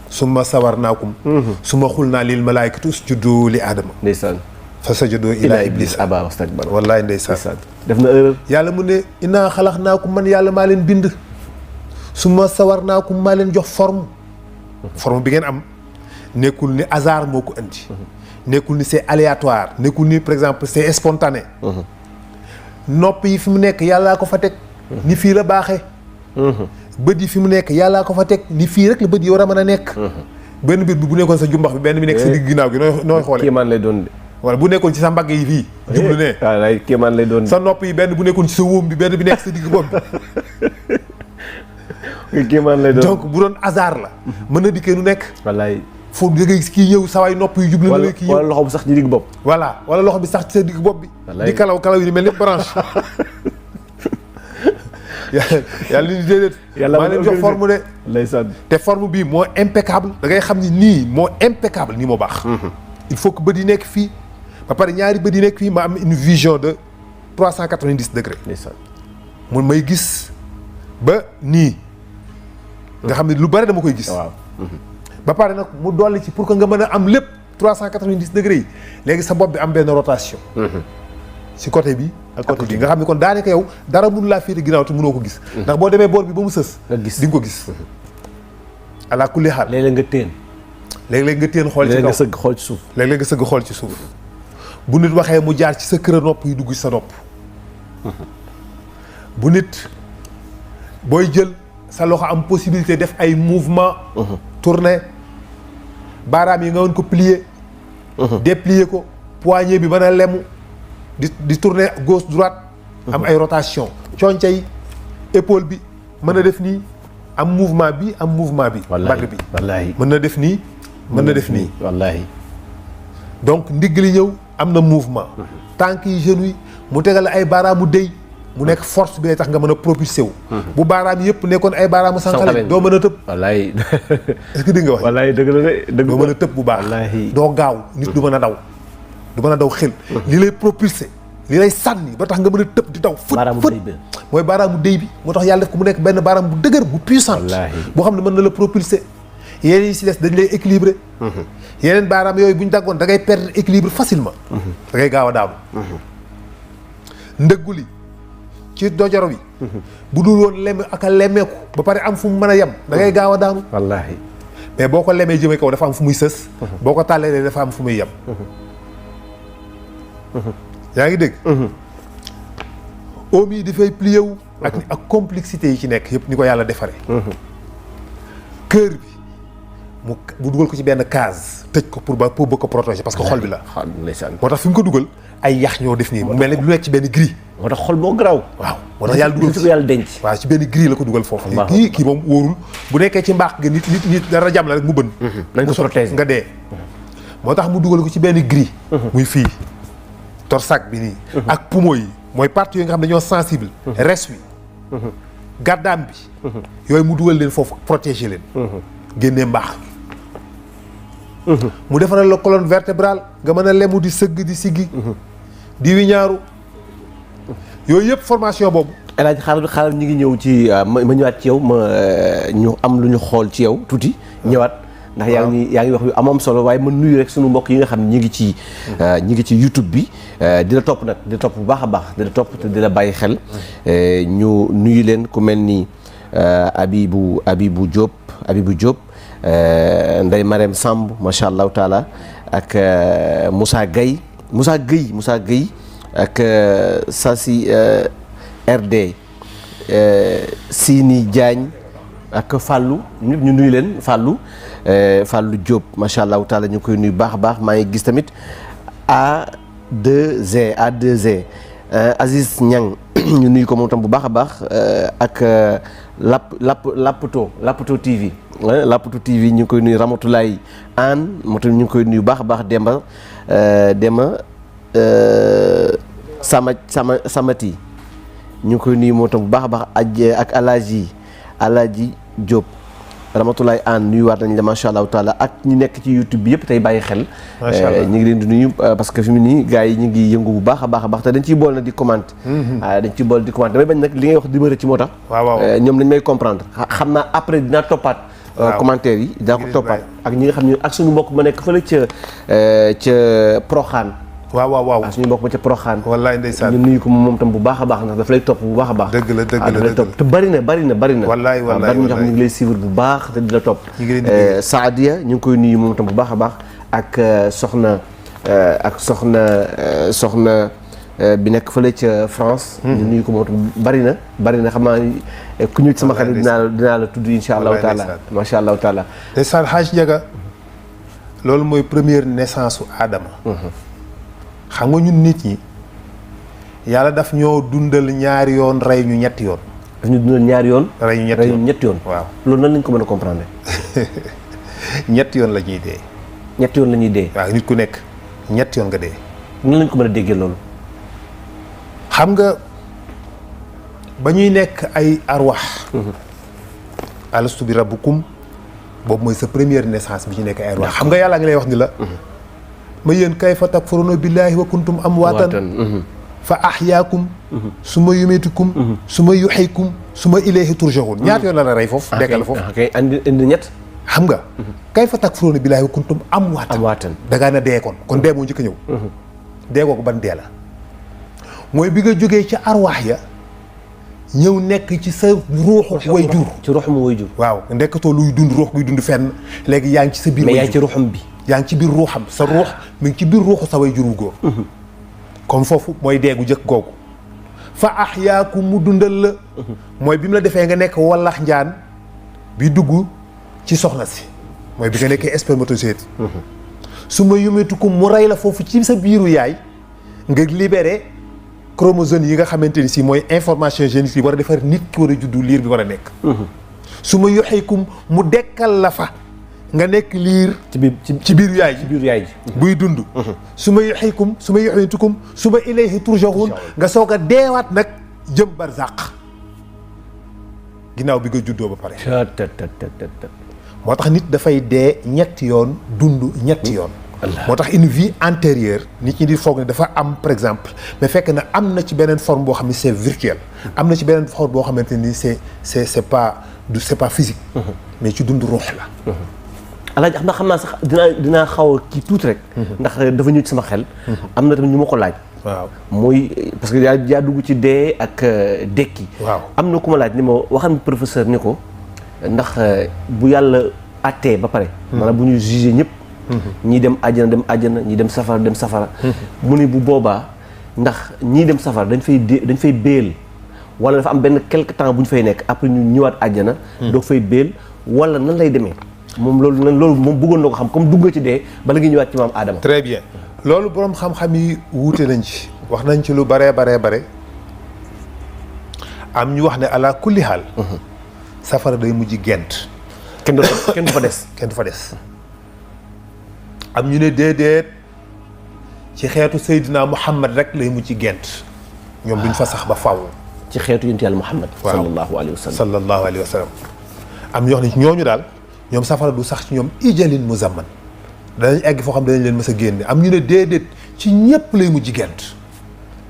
summa sawarnaakum. summa xulnaa lil malaa'ikati usjudu li aadama. ndeysaan. fa sajadoo ilaa iblis abaa wastakbara. wallaay ndeysaan. def na erreur. yàlla mu ne innaa xalaqnaakum man yàlla maa leen bind. summa sawarnaakum maa leen jox forme bi ngeen am nekkul ni hasard moo ko indi. nekkul ni c'est aléatoire. nekkul ni par exemple c'est spontané. nopp yi fi mu nekk yàllaa ko fa teg. ni fii la baaxee. bët yi fi mu nekk yàllaa ko fa teg ni fii rek la bët yi war a mën a nekk. benn bët bi bu nekkoon sa jumbax bi benn bi nekk sa digg ginnaaw gi nooy xoolee. kéemaan lay doon de. wala bu nekkoon ci sa mbagg yi fii. jublu ne waaw ay kéemaan lay doon de. sa nopp yi benn bu nekkoon ci sa wóom bi benn bi nekk sa digg bopp bi. kéemaan lay doon. donc bu doon hasard la. mën na dikkee nu nekk. wallaay. foofu da ngay gis kii ñëw sawaay nopp yu jublu na kii ñëw wala loxo bu sax ci digg bopp. voilà wala loxo bi sax ci sa digg bopp bi. di kalaw yi di mel ni branche. yàlla ni déedéet. yàlla maa leen jox forme de. ndeysaan. te forme bii moo impeccable. da ngay xam ni nii moo impeccable nii moo baax. il faut que bët yi nekk fii ba pare ñaari bët yi nekk fii ma am une vision de 390 degrés. ndeysaan. mun may gis ba nii. nga xam ne lu bari dama koy gis. waaw. ba pare nag mu dolli ci pour que nga mën a am lépp 390 degrés yi léegi sa bopp bi am benn rotation. ci côté bi ak côté bi nga xam ne kon daanaka yow dara mënu laa féete ginnaaw te mënoo ko gis. ndax boo demee boor bi ba mu sës. nga gis di nga ko gis. ala kulli xaal. léeg-léeg nga téen. léeg-léeg nga téen xool ci kaw léeg-léeg nga sëgg xool ci suuf. léeg-léeg nga sëgg xool ci suuf. bu nit waxee mu jaar ci sa kër nopp yi dugg ci sa nopp. bu nit booy jël sa loxo am possibilité def ay mouvement. tourner baaraam yi nga woon ko plier. déplier ko poignet bi mën a lemu. di tourner gauche droite. am ay rotation conca yi épaule bi mën a def nii am mouvement bi am mouvement bi. mbagg bi wallaahi mën na def nii. mën na def nii wallaahi. donc ndigg li ñëw am na mouvement. tànk yi genoux yi mu tegal ay baaraamu déy mu nekk force bi lay tax nga mën a propulsé wu. bu baaraam yëpp nekkoon ay baaraamu sànqale doo mën a tëb. wallaahi. est-ce que dégg nga wax. wallaahi dëgg la de dëgg doo mën a tëb bu baax. wallaahi. doo gaaw nit du mën a daw. du mën a daw xel. li lay propulsé li lay sànni ba tax nga mën a tëb di daw. baaraamu déy bi mooy baaraamu déy bi moo tax yàlla def ko mu nekk benn baaraam bu dëgër bu puissant. boo xam ne mën na la propulsé. yeneen yi si des dañ lay équilibré. yeneen baaraam yooyu bu ñu daggoon da ngay perdre équilibre facilement. da ngay gaaw a daanu. ndëggu li ci dojoro bi. bu dul woon lem ak a lemeeku. ba pare am fu mu mën a yem da ngay gaaw a daanu. wallaahi. mais boo ko lemee jëmee kaw dafa am fu muy sës. boo ko tàllee dafa am fu muy yem. yaa ngi dégg. oom yi dafay plié wu. ak complexité yi ci nekk yëpp ni ko yàlla defaree. cœur bi mu dugal ko ci benn case tëj ko pour bëgg ko protéger parce que xol bi la. moo tax fi mu ko dugal ay yax ñoo def nii mu mel ne lu nekk ci benn grille. moo tax xol boo garaaw. waaw moo tax yàlla dugal ci ko yàlla denc. waaw ci benn grille la ko dugal foofu. kii moom wóorul bu nekkee ci mbaax nga nit dara jam la rek mu bën. nañ ko protéger nga dee. moo tax mu dugal ko ci benn grille. muy fii torsac bi nii. ak poumon yi mooy parties yi nga xam ne dañoo sensible. res wi. gàddaam bi. yooyu mu dugal leen foofu protéger leen. génnee mbaax. mu defaral la colonne vertébrale nga mën a lemu di sëgg di siggi. di wiñaaru yooyu yëpp formation boobu. El Hadj xaaral ñu ngi ñëw ci ma ñëwaat ci yow ñu am lu ñu xool ci yow tuuti ñëwaat. ndax yaa ngi wax yu am solo waaye ma nuyu rek sunu mbokk yi nga xam ne ñi ngi ci YouTube bi di la topp nag di la topp bu baax a baax di la topp te di la bàyyi xel ñu nuyu leen ku mel ni Abibou Diop Ndeye Marème Samb macha allahu taala ak Moussa Gueye ak Sassi RD Sini Diagne ak Fallou ñëpp ñu nuyu leen Fallou Diop macha allahu taala ñu koy nuyu baax a baax maa ngi gis tamit A2Z Aziz Niang ñu nuyu ko moom tam bu baax a baax ak Laputo TV Laputo TV ñu ngi koy nuyu Ramatoulaye Anne moom tam ñu ngi koy nuyu baax a baax Demba Samati ñu ngi koy nuyu moom tam bu baax a baax ak Alaaji Diop Ramatoulaye Anne nuyuwaat nañ la macha allahu taala ak ñi nekk ci YouTube bi yëpp tey bàyyi xel. macha allah ñu ngi leen di nuyu parce que fi mu nii gars yi ñu ngi yëngu bu baax a baax te dañ ciy boole nag di commenter. dañ ciy boole di commenter damay bañ nag li ngay wax di bëri ci moo tax. waaw ñoom dañ may comprendre xam naa après dinaa toppaat. commentaire yi dinaa ko toppaat ak ñi nga xam ne ak suñu mbokk ma nekk fële ca Proxaan. waaw suñu mbokk ma ca Proxaan. wallaay ndeysaan ñu nuyu ko moom tam bu baax a baax ndax daf lay topp bu baax a baax. dëgg la daf lay topp te bari na. wallaay bari na ñoo xam ne ñu ngi lay suivre bu baax te di la topp. Saadia ñu ngi koy nuyu moom tam bu baax a baax ak soxna bi nekk fële ca France. ñu nuyu ko moom tam bari na xam naa ku ñu sama xarit dinaa la tudd insha allahu taala macha allahu taala. ndeysaan Hadj Ndiaga loolu mooy première naissance su Adama. xam nga ñun nit ñi yàlla daf ñoo dundal ñaari yoon rey ñu ñetti yoon. daf ñu dundal ñaari yoon. rey ñu ñetti yoon waaw. loolu nan lañ ko mën a comprendre. ñetti yoon la ñuy dee. ñetti yoon la ñuy dee. waaw nit ku nekk ñetti yoon nga dee. nan lañ ko mën a déggee loolu. xam nga ba ñuy nekk ay arwaax. alastu bi rabbukum boobu mooy sa première naissance bi ñu nekk ay arwaax. xam nga yàlla ngi lay wax ni la. ma yéen kayfa takfuruuna billaahi wa kuntum amwaatan fa ahyaakum summa yumiitukum summa yuhyikum summa ilayhi turjaun. ñaata yoon la rey foofu. dekkal foofu kay indi ñett. xam nga. kayfa takfuruuna billaahi wa kuntum amwaatan. da ngaa na dee kon dee moo njëkk a ñëw. dee googu ban dee la. mooy bi nga jógee ci arwaax ya ñëw nekk ci sa ruuxu way jur. ci ruuxum way jur. waaw nekkatoo luy dund ruux guy dund fenn léegi yaa ngi ci sa biir. mais yaa ngi ci ruuxum bi. yaa ngi ci biir ruuxam sa ruux mi ngi ci biir ruuxu sa way jur wu góor. comme foofu mooy deegu jëkk googu. fa ahyaakum mu dundal la. mooy bi mu la defee nga nekk wallax njaan bi dugg ci soxna si. mooy bi nga nekkee spermatozoïde. su ma yumetukum mu rey la foofu ci sa biiru yaay nga libéré chromosomes yi nga xamante ni si mooy information génétique yi war a defar nit ki war a juddu liir bi war a nekk. su ma yuhyikum mu dekkal la fa. nga nekk liir ci biir yaay ji buy dund su ma yuhyikum su ma yuhyikum su ma ilayhi turjaun nga soog a deewaat nag jëm barzaq ginnaaw bi nga juddoo ba pare. moo tax nit dafay dee ñetti yoon dund ñetti yoon. moo tax une vie antérieure nit ñi di foog ne dafa am par exemple mais fekk na am na ci beneen forme boo xam ne c'est virtuel. am na ci beneen forme boo xamante ni c'est pas physique. mais ci dund ruux la. Alaaji xam naa sax dinaa xaw a kii tuuti rek. ndax dafa ñëw ci sama xel. am na tamit ñu ma ko laaj. waaw mooy parce que yaa dugg ci dee ak dekki. waaw am na ku ma laaj ni ma waxal professeur ni ko ndax bu yàlla àttee ba pare. maanaam bu ñuy jugé ñëpp. ñii dem àjjana ñii dem safara. mu ni bu boobaa ndax ñii dem safara dañ fay béel wala dafa am benn quelque temps bu ñu fay nekk après ñu ñëwaat àjjana. doo fay béel wala nan lay demee. moom loolu moom bëggoon na ko xam comme dugg ci dee bala nga ñëwaat ci maam Adama. très bien loolu boroom xam-xam yi wuute nañ ci. wax nañ ci lu bare am ñu wax ne ala kulli xaal. safara day mujj gent. kenn du fa des. kenn du fa des. am ñu ne déedéet ci xeetu Seydina Muhammad rek lay mujj gent. ñoom duñ fa sax ba faaw. ci xeetu yonent Yàlla Muhammad. waaw sallallahu alayhi wa sallam. am ñu wax ne ñooñu daal. ñoom safara du sax ci ñoom ijalin muzamman danañ egg foo xam danañ leen mës a génne am ñu ne déedéet ci ñëpp lay mujj gent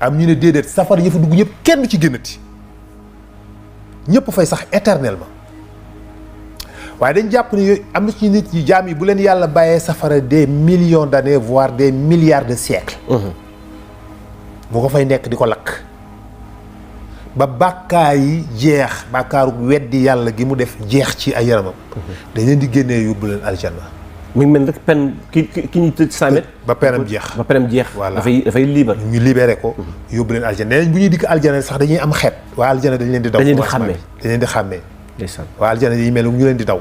am ñu ne déedéet safara yi fa dugg ñëpp kenn du ci génnati ñëpp fay sax éternellement waaye dañ jàpp ne yooyu am na ci nit ñi jaam yi bu leen yàlla bàyyee safara des millions d'années voire des milliards de siècles mu ko fay nekk di ko lakk ba bàkkaar yi jeex bàkkaaru weddi yàlla gi mu def jeex ci ay yaramam dañ leen di génnee yóbbu leen aljanna mi ngi mel rek pen ki ñuy tëj 100 mètres ba penam jeex ba penam jeex voilà dafay libre ñu libéré ko yóbbu leen aljanna nee nañ bu ñuy dikk aljanna sax dañuy am xeet waa aljanna dañ leen di daw dañ leen di xàmmee dañ leen di xàmmee ndeysaan waa aljanna yi mel ñu leen di daw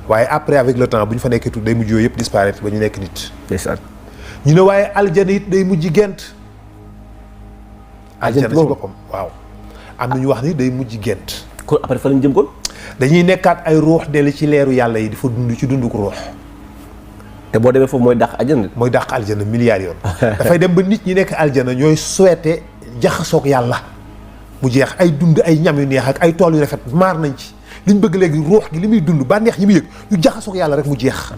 waaye après avec le temps bu ñu fa nekkee tuuti day mujj yooyu yëpp disparaître ba ñu nekk nit ndeysaan ñu ne waaye aljanna it day mujj gent aljanna ci boppam waaw am na ñu wax ni day mujj gent kon après fa lañ jëm kon dañuy nekkaat ay ruux dellu ci leeru yàlla yi di fa dund ci dundu ko ruux te boo demee foofu mooy dàq àjjana mooy dàq aljana milliards yoon dafay dem ba nit ñi nekk aljana ñooy souhaité jaxasoog yàlla mu jeex ay dund ay ñam yu neex ak ay tool yu rafet maar nañ ci liñ bëgg léegi ruux gi li muy dund bànneex yi muy yëg ñu jaxasoog yàlla rek mu jeex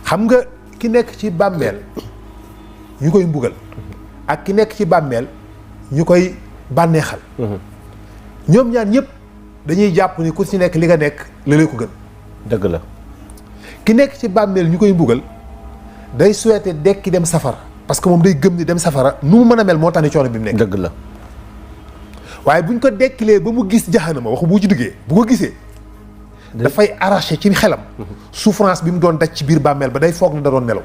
xam nga ki nekk ci bàmmeel ñu koy mbugal ak ki nekk ci bàmmeel ñu koy bànneexal ñoom ñaar ñëpp dañuy jàpp ni ku ci nekk li nga nekk la ko gën dëgg la ki nekk ci bàmmeel ñu koy mbugal day souhaité dekki dem safara parce que moom day gëm ni dem safara nu mu mën a mel moo tax ni coono bi mu nekk dëgg la waaye buñ ko dekkilee ba mu gis jahanama waxu bu ci duggee bu ko gisee dafay arraché ci xelam souffrance bi mu doon daj ci biir bàmmeel ba day foog ne da doon nelaw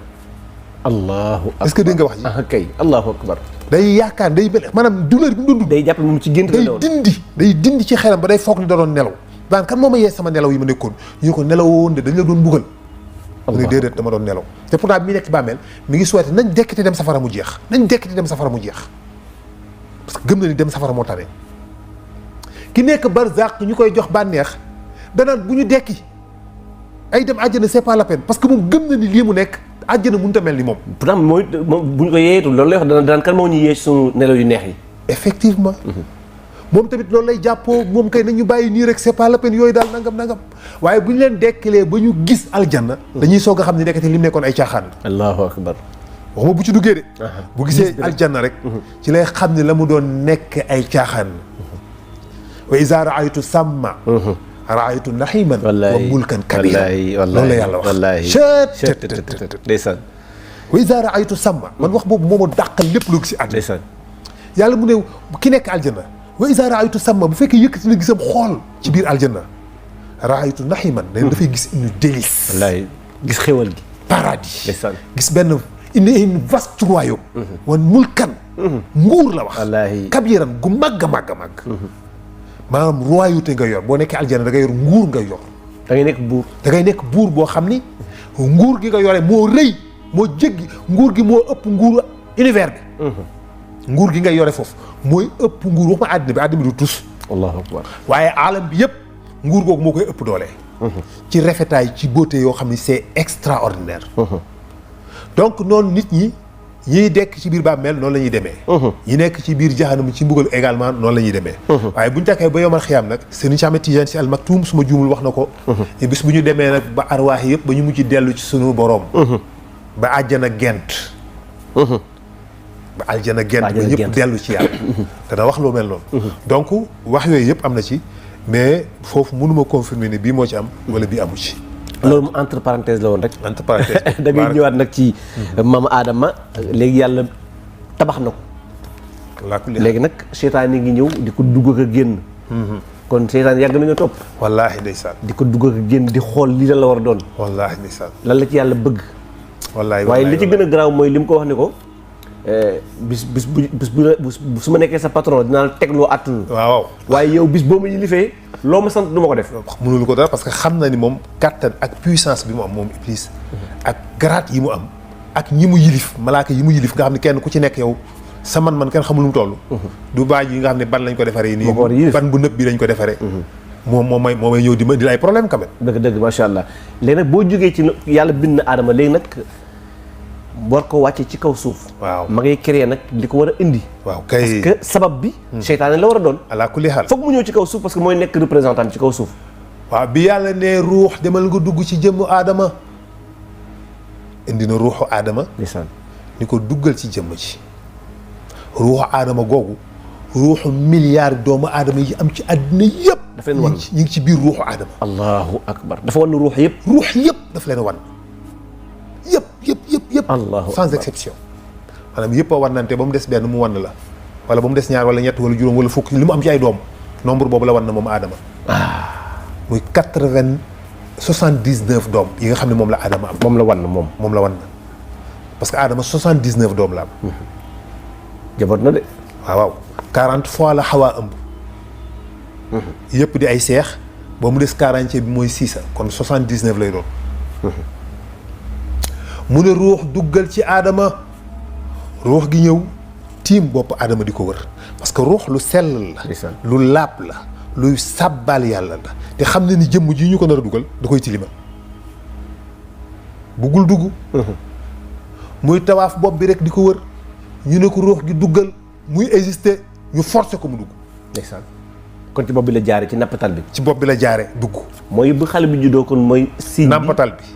allahu akbar est-ce que dégg nga wax ji ah kay allahu akbar day yaakaar day mel maanaam douleur bi mu doon dund day jàpp moom ci gént la day dindi ci xelam ba day foog ne da doon nelaw daan kan moo ma yee sama nelaw yi ma nekkoon ñu ko nelawoon de dañ la doon mbugal mu ne déedéet dama doon nelaw te pourtant bi mu nekk ci bàmmeel mi ngi souhaité nañ dekkite dem safara mu jeex nañ dekkite dem safara mu jeex parce que gëm na ni dem safara moo tane ki nekk barzaq ñu koy jox bànneex danaan bu ñu dekki ay dem àjjana c'est pas la peine parce que moom gëm na ni lii mu nekk àjjana mënut a mel ni moom pourtant mooy bu ñu ko yeeyeetu loolu lay wax danaan kan moo ñu yee suñu nelaw yu neex yi effectivement moom tamit loolu lay jàppoo moom kay nañu bàyyi nii rek c'est pas la peine yooyu daal nangam waaye bu ñu leen dekkilee ba ñu gis aljanna dañuy soog a xam ne nekkati li mu nekkoon ay caaxaan allahu akbar waxuma bu ci duggee de bu gisee aljanna rek ci lay xam ne la mu doon nekk ay caaxaan wa iza raaytu samma raaytu naximan wa mulkan kabira loolu la yàlla wax ndeysaan wa iza raaytu samma man wax boobu moo ma dàqal lépp lu gis àddina ndeysaan yàlla mu ne ki nekk aljanna wa iza raaytu samma bu fekkee yëkkati na gisam xool ci biir aljanna raaytu naximan ne dafay gis une délice wallaay gis xéwal gi paradis ndeysaan gis benn une vaste royaume wan mulkan nguur la wax kabiran gu màgg a màgg a màgg maanaam royauté nga yor boo nekkee aljanna da ngay yor nguur nga yor da ngay nekk buur da ngay nekk buur boo xam ni nguur gi nga yore moo rëy moo jéggi nguur gi moo ëpp nguuru univers bi nguur gi ngay yore foofu mooy ëpp nguur wax ma àddina bi du tus allahu akbar waaye alam bi yëpp nguur googu moo koy ëpp doole ci rafetaay ci beauté yoo xam ni c'est extraordinaire donc noonu nit ñi ñiy dekk ci biir bàmmeel noonu la ñuy demee ñi nekk ci biir jahanam ci mbugal également noonu la ñuy demee waaye bu ñu takkee ba yomal xiyaam nag Serigne Cheikh Ahmed Tidiane Sy Al Maktoum su ma juumul wax na ko bis bu ñu demee nag ba arwaax yëpp ba ñu mujj dellu ci sunu boroom ba àjjana gent ba aljana gent ba ñëpp dellu ci yàlla dana wax loo mel noonu donc wax yooyu yëpp am na ci mais foofu mënuma confirmer ni bii moo ci am wala bii amu ci loolu mu entre parenthèse la woon rek entre parenthèse da ngay ñëwaat nag ci maam Adama léegi yàlla tabax na ko léegi nag seytaan yi ngi ñëw di ko dugg ak a génn kon seytaan yàgg nañu topp wallaahi ndeysaan di ko dugg ak a génn di xool lii la war a doon wallaahi ndeysaan lan la ci yàlla bëgg wallaahi waaye li ci gën a garaaw mooy li mu ko wax ni ko bis bu su ma nekkee sa patron dinaa la tegloo àttunu waaw waaye yow bis boo ma yilifee loo ma sant du ma ko def mënul ko dara parce que xam na ni moom kattan ak puissance bi mu am moom Iblis ak grade yi mu am ak ñi mu yilif malaaka yi mu yilif nga xam ne kenn ku ci nekk yow sa man kenn xamul lu mu toll du baaj yi nga xam ne ban lañ ko defaree nii ban bu nëb bi lañ ko defaree moo may ñëw di ma di ay problème quand même dëgg macha allah léegi nag boo jógee ci yàlla bind na aadama léegi nag war ko wàcce ci kaw suuf waaw ma ngay créer nag li ko war a indi waaw kay parce que sabab bi seytaane la war a doon ala kulli xaal foog mu ñëw ci kaw suuf parce que mooy nekk représentant ci kaw suuf waaw bi yàlla ne ruux demal nga dugg ci jëmmu aadama indi na ruuxu aadama ndeysaan ni ko duggal ci jëmm ci ruuxu aadama googu ruuxu milliard doomu aadama yi am ci àddina yëpp. daf leen wan ñu ngi ci biir ruuxu aadama. allahu akbar dafa wan ruux yëpp. ruux yëpp daf leen wan yëpp. allahu sans akbar. exception. maanaam yëpp a wannante ba mu des benn mu wan la wala ba mu des ñaar wala ñett wala juróom wala fukk li mu am ci ay doom nombre boobu la wan na moom aadama. muy 79 doom yi nga xam ne moom la aadama am. moom la wan moom. moom la wan na parce que aadama 79 doom la am. jaboot na de. waaw 40 fois la xawaa ëmb. yëpp di ay seex ba mu des 40 bi mooy 6 kon 79 lay doon. mu ne ruux duggal ci aadama ruux gi ñëw tiim bopp aadama di ko wër parce que ruux lu sell la. lu laab la luy sàbbaal yàlla la te xam ne ni jëmm ji ñu ko nar a dugal da koy tilimal buggul dugg. muy tawaaf bopp bi rek di ko wër ñu ne ko ruux gi duggal muy exister ñu forcer ko mu dugg. ndeysaan kon ci bopp bi la jaare ci nappatal bi. ci bopp bi la jaare dugg. mooy bu xale bi juddoo kon mooy. signe bi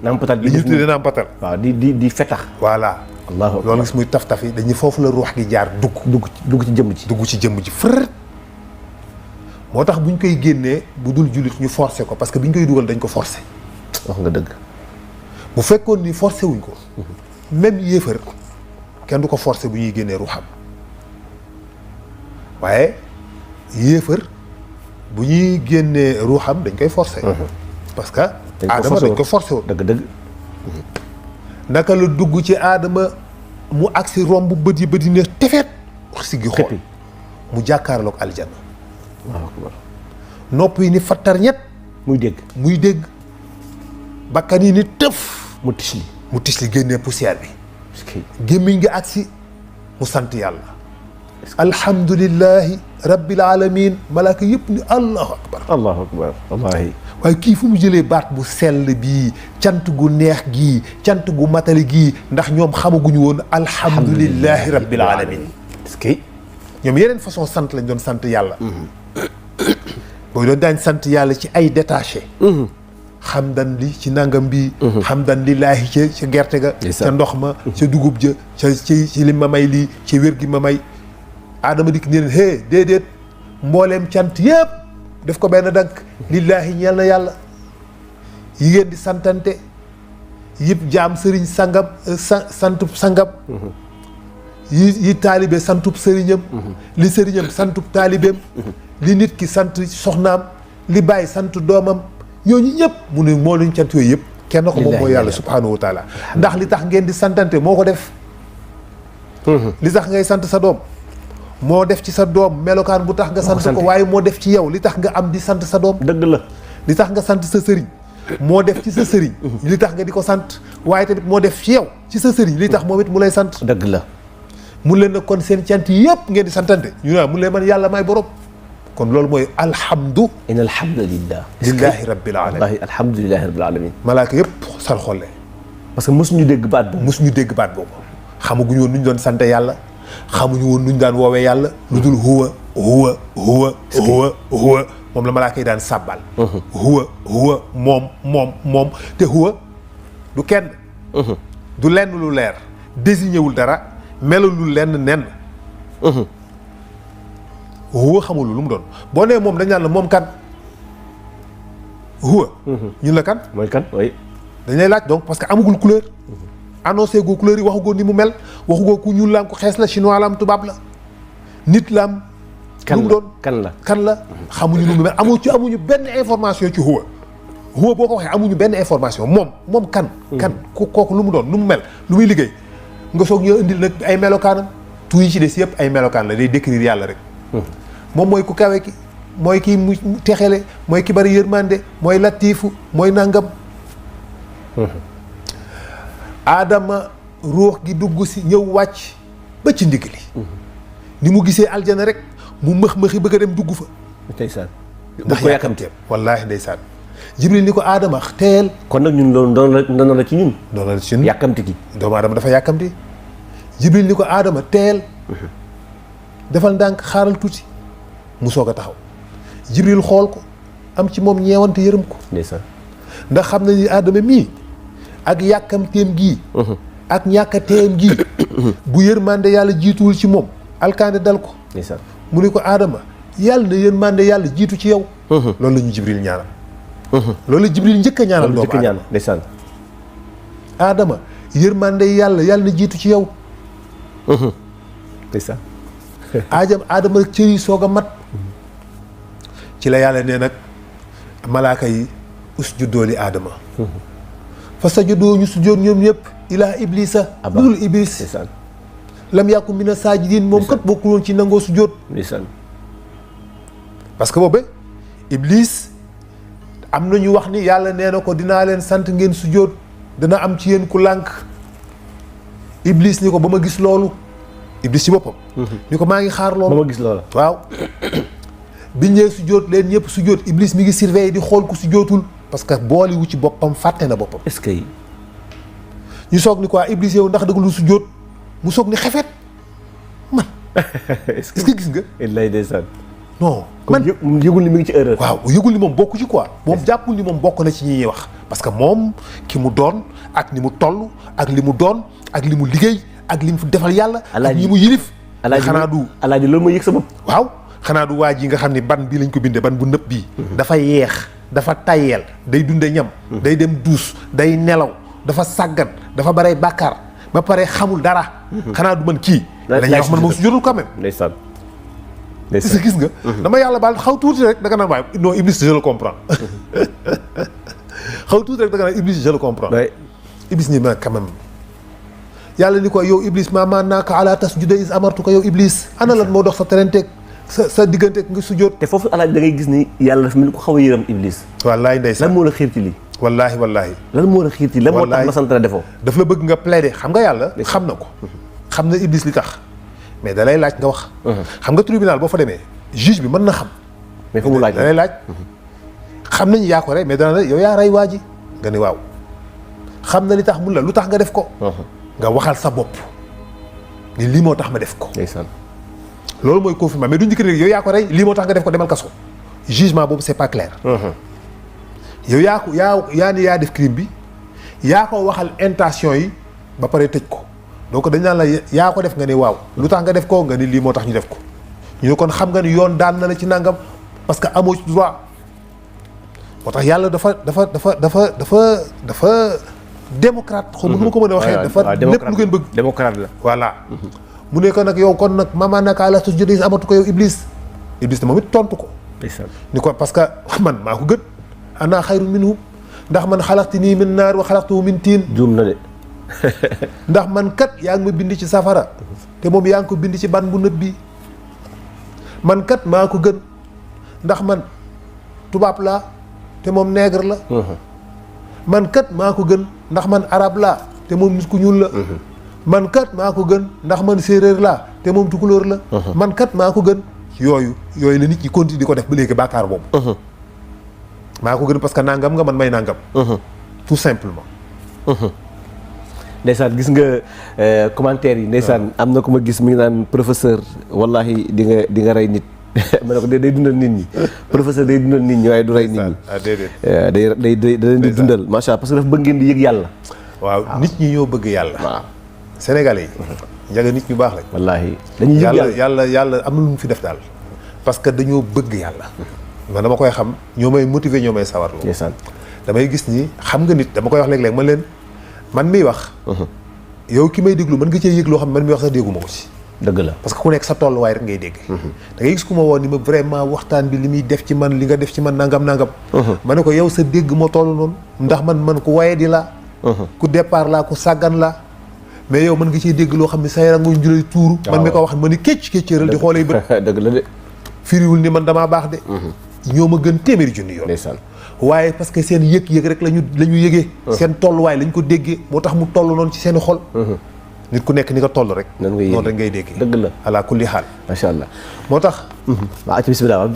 nampatal bi li ñu tuddee nampatal. waaw di fetax. voilà. allahu loolu gis muy taf yi dañuy foofu la ruux gi jaar dugg ci jëmm ji. dugg ci jëmm ji fërët. moo tax bu ñu koy génnee bu dul jullit ñu forcé ko parce que bi ñu koy dugal dañ ko forcé. wax nga dëgg. bu fekkoon ni forcé wuñ ko. même yéefar kenn du ko forcé bu ñuy génnee ruuxam waaye yéefar bu ñuy génnee ruuxam dañ koy forcé. parce que aadama dañ ko forcé woon. dëgg. naka la dugg ci aadama mu agsi romb bët yi ne tefeet si gi xool mu jàkkaarloog aljanna. waaw akbar. nopp yi ni fattar ñett muy dégg. bakkan yi ni tëf mu tisli génnee poussière bi. gémmiñ nga agsi mu sant yàlla. alhamdulillahi rabbil alamin malaaka yëpp ni allahu akbar. wallaahi. waaye kii fu mu jëlee baat bu sell bii cant gu neex gii cant gu matali gii ndax ñoom xamaguñu woon alhamdulillahi rabbil alamin. est-ce que ñoom yeneen façon sant lañ doon sant yàlla. booy doon daañ sant yàlla ci ay détaché. xamdan li ci nangam bi. xamdan lillaahi ca gerte ga. ca ndox ma ca dugub ja ci li ma may lii ci wér gi ma may. aadama dikk ne leen hé déedéet mbooleem cant yëpp def ko benn dank lillaahi ñeel na yàlla yi ngeen di santante yëpp jaam sëriñ sangam santub sangam. yi taalibe santub sëriñam. li sëriñam santub taalibeem. li nit ki sant soxnaam li bàyyi sant doomam ñooñu ñëpp mu ne moo luñ cant yooyu yëpp kenn ko moom mooy yàlla subhaanahu wa taala ndax li tax ngeen di santante moo ko def. li tax ngay sant sa doom moo def ci sa doom melokaan bu tax nga sant ko waaye moo def ci yow li tax nga am di sant sa doom. dëgg la. li tax nga sant sa sëriñ moo def ci sa sëriñ li tax nga di ko sant waaye tamit moo def ci yow ci sa sëriñ li tax moom it mu lay sant. dëgg la. mun leen nag kon seen cant yëpp ngeen di santante ñu ne mun leen man yàlla may borom kon loolu mooy alhamdu. in alhamdulillah. lillahi rabbil alamin. wallaahi alhamdulillahi rabbil alamin. malaaka yëpp sar xolle. parce que mosuñu dégg baat boobu. xamaguñu woon nu ñu doon sant yàlla xamuñu woon nu ñu daan woowee yàlla. lu dul huwa moom la malaaka yi daan sàbbal. huwa moom te huwa du kenn. du lenn lu leer désigné wul dara melul lenn nenn. huwa xamul lu mu doon boo nee moom dañ naan la moom kan huwa. ñun la kan. mooy kan oui. dañ lay laaj donc parce que amagul couleur. annoncé goo couleur yi waxu goo ni mu mel waxu goo ku ñuul la am ku xees la chinois la am tubaab la nit la am. lu mu doon kan la xamuñu lu mu mel amuñu benn information ci huwa boo ko waxee amuñu benn information moom kan. kooku lu mu doon lu mu mel lu muy liggéey nga soog ñoo indil nag ay melokaanam tout yi ci des yëpp ay melokaan la day décrire yàlla rek. moom mooy ku kawe ki mooy kii mu texele mooy ki bari yërmande mooy latiifu mooy nangam. aadama ruux gi dugg si ñëw wàcc ba ci ndigg li ni mu gisee aljana rek mu mëx-mëxi bëgg a dem dugg fa. ndeysaan. ndax ko yàkkamteem wallaahi ndeysaan. jibril ni ko aadama teel. kon nag ñun loolu doon la ci ñun. doon la ci ñun yàkkamti gi. doomu aadama dafa yàkkamti. jibril ni ko aadama teel. defal ndànk xaaral tuuti. mu soog a taxaw. jibril xool ko am ci moom ñeewante yërëm ko. ndeysaan. ndax xam na ni aadama mii ak yàkkamteem gii. ak ñàkkateem gii. bu yërmande yàlla jiituwul ci moom alkaande dal ko ndeysaan mu ne ko Adama yàlla na yërmande yàlla jiitu ci yow loolu la ñu Jibril ñaanal loolu la Jibril njëkk a ñaanal doomu aadama ndeysaan Adama yërmande yàlla na jiitu ci yow ndeysaan Adama rek cër yi soog a mat ci la yàlla nee nag malaaka yi usjuddoo li Adama fa sajadoo ñu sujjoon ñoom ñëpp ilaa iblisa dul iblis ndeysaan lam yàkku mina saajidiin moom kat bokkul woon ci nangoo sujjóot ndeysaan parce que boobu iblis am na ñu wax ni yàlla nee na ko dinaa leen sant ngeen sujjóot dana am ci yéen ku lànk iblis ni ko ba ma gis loolu iblis ci boppam ni ko maa ngi xaar loolu ba ma gis loola waaw biñ ñee sujjóot leen ñëpp sujjóot iblis mi ngi surveiller di xool ku sujjóotul parce que booli wu ci boppam fàtte na boppam est-ce que ñu soog ni quoi iblis yow ndax dëgg lu sujjóot mu soog ni xefet man est-ce que gis nga lay ndeysaan non man yëgul ni mi ngi ci erreur waaw yëgul ni moom bokku ci quoi moom jàppul ni moom bokk na ci ñi ñuy wax parce que moom ki mu doon ak ni mu toll ak li mu doon ak li mu liggéey ak li mu defal yàlla ak ñi mu yilif xanaa du alaaji loolu mooy yëg sa bopp waaw xanaa du waa ji nga xam ni ban bii lañ ko bindee ban bu nëb bii dafa yeex dafa tayyeel day dunde ñam day dem duus day nelaw dafa sàggan dafa barey bàkkaar ba pare xamul dara xanaa du man kii dañuy wax man moom su jotul quand même ndeysaan ndeysaan gis nga dama yàlla baal xaw tuuti rek da nga naan waaye non Iblis je le comprends xaw tuuti rek da nga naan Iblis je le comprends Iblis ni ma quand même yàlla ni ko yow Iblis maa naaka ala tasjuda is amartu ko yow Iblis ana lan moo dox sa terenteeg sa digganteeg nga sujjóot te foofu alaaj da ngay gis ni yàlla dafa mel ni ko xaw a yërëm Iblis wallaay ndeysaan lan moo la xiir ci lii wallaahi lan moo la xiir ci lan moo tax ma sant la defoo daf la bëgg nga plaider xam nga yàlla xam na ko xam na Iblis li tax mais da lay laaj nga wax xam nga tribunal boo fa demee juge bi mën na xam mais fa mu laaj da lay laaj xam nañu yaa ko rey mais dana la yow yaa rey waa ji nga ni waaw xam na li tax mun la lu tax nga def ko nga waxal sa bopp ni lii moo tax ma def ko ndeysaan loolu mooy confirmation mais du njëkk rek yow yaa ko rey lii moo tax nga def ko demal kaso jugement boobu c'est pas clair yow yaa ni yaa def crime bi yaa ko waxal intention yi ba pare tëj ko donc dañ naan la yaa ko def nga ni waaw lu tax nga def ko nga ni lii moo tax ñu def ko ñu ne kon xam nga ni yoon daan na la ci nangam parce que amoo ci droit moo tax yàlla dafa démocrate xaw ma nu ma ko mën a waxee dafa lépp lu ngeen bëgg démocrate la voilà mu ne ko nag yow kon nag mama naka ala tasjuda amatu ko yow Iblis ne moom it tontu ko ni ko parce que man maa ko gën ana xayrun minhu ndax man xalaqtanii min naar wa xalaqtahu min tiin juum na de ndax man kat yaa ngi ma bind ci safara te moom yaa ngi ko bind ci ban bu nëb bi man kat maa ko gën ndax man tubaab laa te moom nègre la man kat maa ko gën ndax man arab laa te moom nit ku ñuul la man kat maa ko gën ndax man séeréer laa te moom tukulóor la man kat maa ko gën yooyu la nit ñi continue di ko def ba léegi bàkkaar boobu maa ko gën parce que nangam nga man may nangam tout simplement ndeysaan gis nga commentaire yi ndeysaan am na ku ma gis mi ngi naan professeur wallahi di nga rey nit ma ne ko day dundal nit ñi professeur day dundal nit ñi waaye du rey nit ñi day da leen di dundal macha allah parce que dafa bëgg ngeen di yëg yàlla waaw nit ñi ñoo bëgg yàlla waaw sénégalais yi njaga nit ñu baax lañ wallaahi dañuy yëg yàlla am na lu mu fi def daal parce que dañoo bëgg yàlla man dama koy xam ñoo may motiver ñoo may sawar loolu damay gis ni xam nga nit dama koy wax léeg-léeg man leen man miy wax yow ki may déglu mën nga cee yëg loo xam ne man miy wax sax dégguma ko ci dëgg la parce que ku nekk sa tolluwaay rek ngay dégg da ngay gis ku ma woon ni ma vraiment waxtaan bi li muy def ci man li nga def ci man nangam ma ne ko yow sa dégg moo toll noonu ndax man ku waye di la ku départ laa ku sàggan la mais yow mën nga ciy dégg loo xam ne sa yaram nga julay tuuru man mi ko wax ma ni kéccéeral di xoolee bët dëgg la de firiwul ni man damaa baax de ñoo ma gën téeméeri junni yoon waaye parce que seen yëg-yëg rek la ñu yëgee seen tolluwaay lañ ko déggee moo tax mu toll noonu ci seen xol nit ku nekk ni nga toll rek noonu rek ngay déggee dëgg la ala kulli xaal macha allah moo tax waaw ci bismillah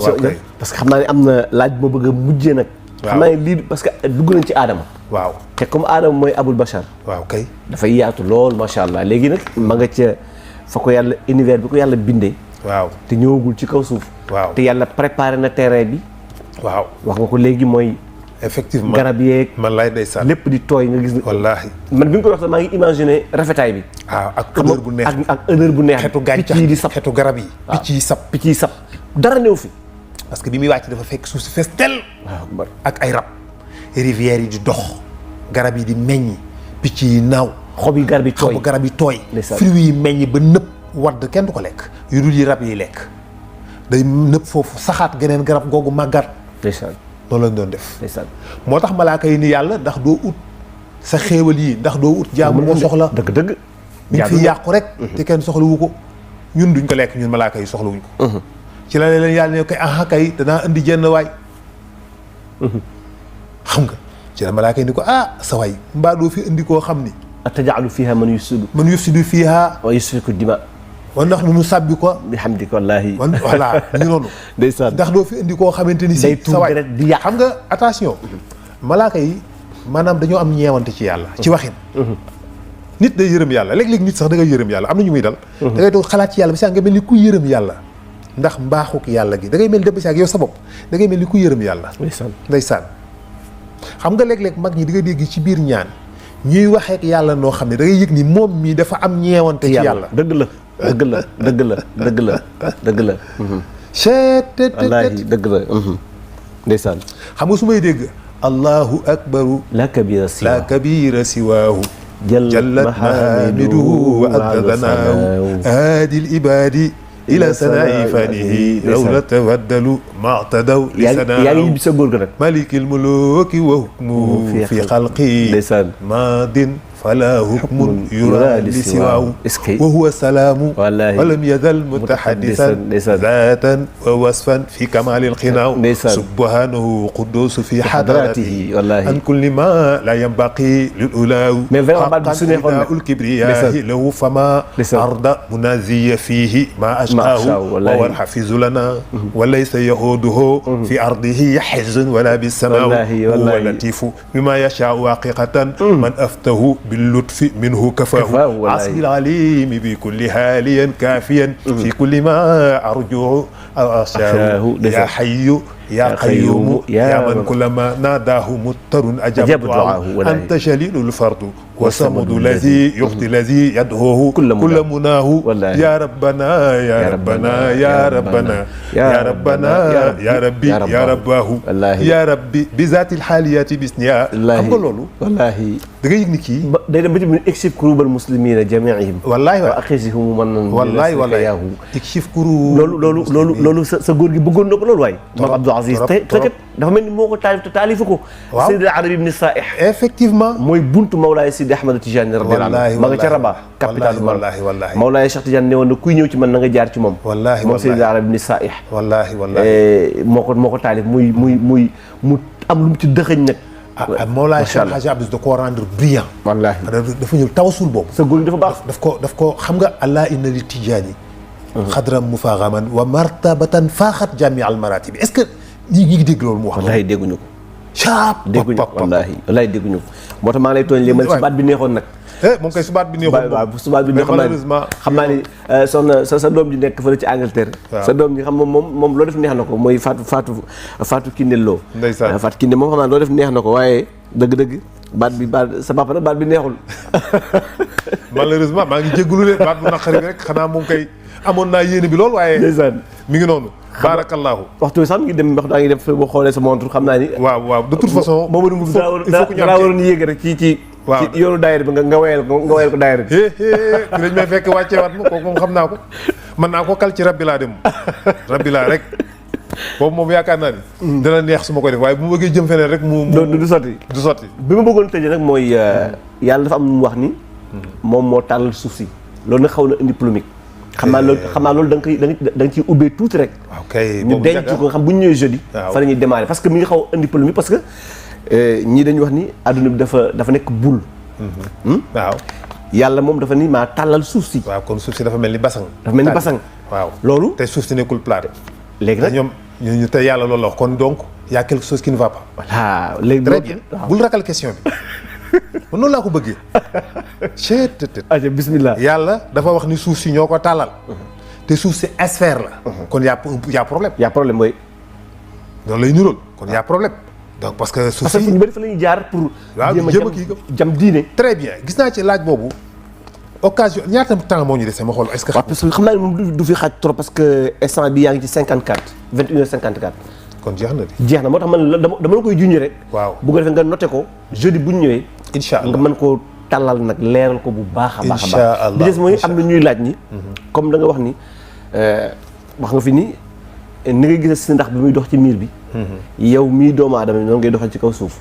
parce que xam naa ne am na laaj bu ma bëgg a mujjee nag xam naa ne lii parce que dugg nañ ci aadama waaw te comme aadama mooy abul bachar waaw kay dafay yaatu lool macha allah léegi nag ma nga ca fa ko yàlla univers bi ko yàlla bindee waaw te ñëwagul ci kaw suuf waaw te yàlla préparé na terrain bi waaw wax nga ko léegi mooy effectivement garab yeeg man lay ndeysaan lépp di tooy nga gis ne wallaahi man bi nga ko wax sax maa ngi imaginer rafetaay bi waaw ak odeur bu neex ak odeur bu neex xetu picc yi di sab xetu garab yi picc yi sab picc yi sab dara néew fi parce que bi muy wàcc dafa fekk suuf si fees tel waaw ak ay rab rivières yi di dox garab yi di meññ picc yi naaw xob yi garab yi tooy xobu garab yi tooy ndeysaan. fruits yi meññ ba nëpp wadd kenn du ko lekk yu dul yi rab yi lekk day nëpp foofu saxaat geneen garab googu màggat ndeysaan loolu lañ doon def ndeysaan moo tax malaaka yi ni yàlla ndax doo ut sa xéewal yi ndax doo ut jaamu moo soxla dëgg mi ngi fi yàqu rek te kenn soxlawu ko ñun duñ ko lekk ñun malaaka yi soxlawuñ ko ci la leen yàlla ne koy aha kay danaa indi jenn waay xam nga ci la malaaka yi ni ko sa waay mbaa doo fi indi koo xam ni atajaalu fiha man yufsidu man yufsidu fiha wa yusfiku dima wan ndax nu sàbbi ko bihamdika wallahi wan voilà ñu noonu ndeysaan ndax doo fi indi koo xamante ni day si tuur sa waay deret di yàq xam nga attention malaaka yi maanaam dañoo am ñeewante ci yàlla ci waxin nit day yërëm yàlla léeg-léeg nit sax da ngay yërëm yàlla am na ñu muy dal da ngay toog xalaat ci yàlla bi sax nga mel ni ku yërëm yàlla ndax mbaaxuk yàlla gi da ngay mel ni dëpp si ak yow sa bopp da ngay mel ni ku yërëm yàlla ndeysaan ndeysaan xam nga léeg-léeg mag ñi di nga dégg ci biir ñaan ñuy waxeek yàlla noo xam ne da ngay yëg ni moom mii dafa am ñeewante ci yàlla dëgg la dëgg la dëgg la dëgg la dëgg la wallaahi dëgg la ndeysaan xam nga su may dégg allahu akbaru la kabira siwa la kabira siwaahu jallat mahamiduhu wa addanaahu aadil ibaadi ila sanaa'i fanihi law la tawaddalu maatadaw li sanaahu yaa ngi ñibbi sa góor ga nag malikil muluki wa hukmuhu fi xalqi maadin fala hukmun yura li siwaahu wa huwa salaamu wa lam yazal mutahaddisan zaatan wa wasfan fi kamalil xinaaw subhanahu quddus fi hadratihi an kulli ma la yanbaqi lil ulaaw haqqan ul kibriyahi lahu fama arda munaziya fihi ma ashqaahu wa huwa alhafizu lana wa laysa yahuduhu fi ardihi hizun wala bisamaaw huwa latifu bima yashaa'u haqiqatan man aftahu باللطف منه كفاه عصب العليم بكل حال كافيا في كل ما أرجو أخشاه يا حي يا قيوم يا من كلما ناداه مضطر أجاب دعاه أنت جليل الفرد وصمد الذي يعطي الذي يدعوه كل مناه يا ربنا يا ربنا يا ربنا يا ربنا يا ربي يا رباه يا ربي بذات الحاليات بسنيا xam nga loolu wallaahi da nga yëg ni kii day dem ba ci biir ikshif kurubal muslimina jamiihim wallaahi wa akhizhum man wallaahi wallaahi ikshif kurub loolu sa góor gi bëggoon na ko loolu waay Mame Abdou Aziz te kat dafa mel ni moo ko taalif te taalifu ko Seydi Arabi ibn Saih effectivement mooy buntu Mawlaay Sidi Ahmad Tijani radiyallahu anhu ma nga ca Rabat capitale du Maroc Mawlaay Cheikh Tidiane ne woon na kuy ñëw ci man na nga jaar ci moom moom Seydi Arabi ibn Saih moo ko taalif mu am lu mu ci dëxëñ nag Mawlaay Cheikh Hadji Abdou da koo rendre brillant wallaahi dafa ñëw tawasul boobu sa góor dafa baax daf ko xam nga allah inna li Tijaani xadram mufaxaman wa martabatan faaxat jami al maratibi est-ce que ñi ngi dégg loolu mu wax wallaahi dégguñu ko dégguñu ko wallaahi dégguñu ko moo tax maa ngi lay tooñ li man subaat bi neexoon nag moom kay subaat bi neexoon waaw subaat bi neexoon xam naa ni soxna sa doom ji nekk fële ci Angleterre sa doom ji xam moom loo def neex na ko mooy Fatou Kiné Lo ndeysaan Fatou Kiné moom xam naa loo def neex na ko waaye dëgg-dëgg baat sa papa nag baat bi neexul malheureusement maa ngi jégalu de baat bu naqari bi rek xanaa moom kay amoon naa yéene bi lool waaye ndeysaan mi ngi noonu baarakallaahu waxtu sax ngi dem wax daa ngi def boo xoolee sa montre xam naa ni waaw de toute façon Mamadou Mbow daa waroon yéeg rek ci yoonu daayira bi nga wayal ko daayira bi fi dañ may fekk wàcceewaat ma kooku moom xam naa ko mën naa ko kal ci rabbi laa dem rabbi laa rek boobu moom yaakaar naa ni dana neex su ma koy def waaye bu ma bëggee jëm feneen rek mu du sotti bi ma bëggoon tëjee nag mooy yàlla dafa am lu mu wax ni moom moo tàllal suuf si loolu nag xaw na indi polémique xam naa loolu da nga ciy ubbee tuuti rek ñu denc ko nga xam bu ñu ñëwee jeudi fa la ñuy démarrer parce que mi ngi xaw indi polémique parce que ñii dañuy wax ni adduna bi dafa nekk boule waaw yàlla moom dafa ni maa tàllal suuf si waaw kon suuf si dafa mel ni basang waaw loolu te suuf si nekkul plat léegi nag ñoom te yàlla loolu la wax kon donc y a quelque chose qui ne va pas voilà léegi très bien bul ragal question bi man noonu laa ko bëggee aja bismillah yàlla dafa wax ni suuf si ñoo ko tàllal te suuf si sphère la kon y a problème y a problème mooy noonu lay nirool kon y a problème donc parce que suuf parce que si ñu bëri fa la ñuy jaar pour. waaw jéem a jéem a kii jam diine. très bien gis naa ci laaj boobu occasion ñaata temps moo ñu dese ma xool est-ce que. waaw parce que xam naa ne moom du fi xaaj trop parce que instant bi yaa ngi ci 54 21h54. kon jeex na de. jeex na moo tax man dama la koy junj rek. waaw bu ko defee nga noté ko jeudi bu ñu ñëwee. incha allah nga mën koo tàllal nag leeral ko bu baax a baax. incha allah bi des mooy am na ñuy laaj ni. comme da nga wax ni wax nga fi ni ngay gis si ndax bi muy dox ci miir bi. yow mii doomu aadama yi noonu ngay doxal ci kaw suuf.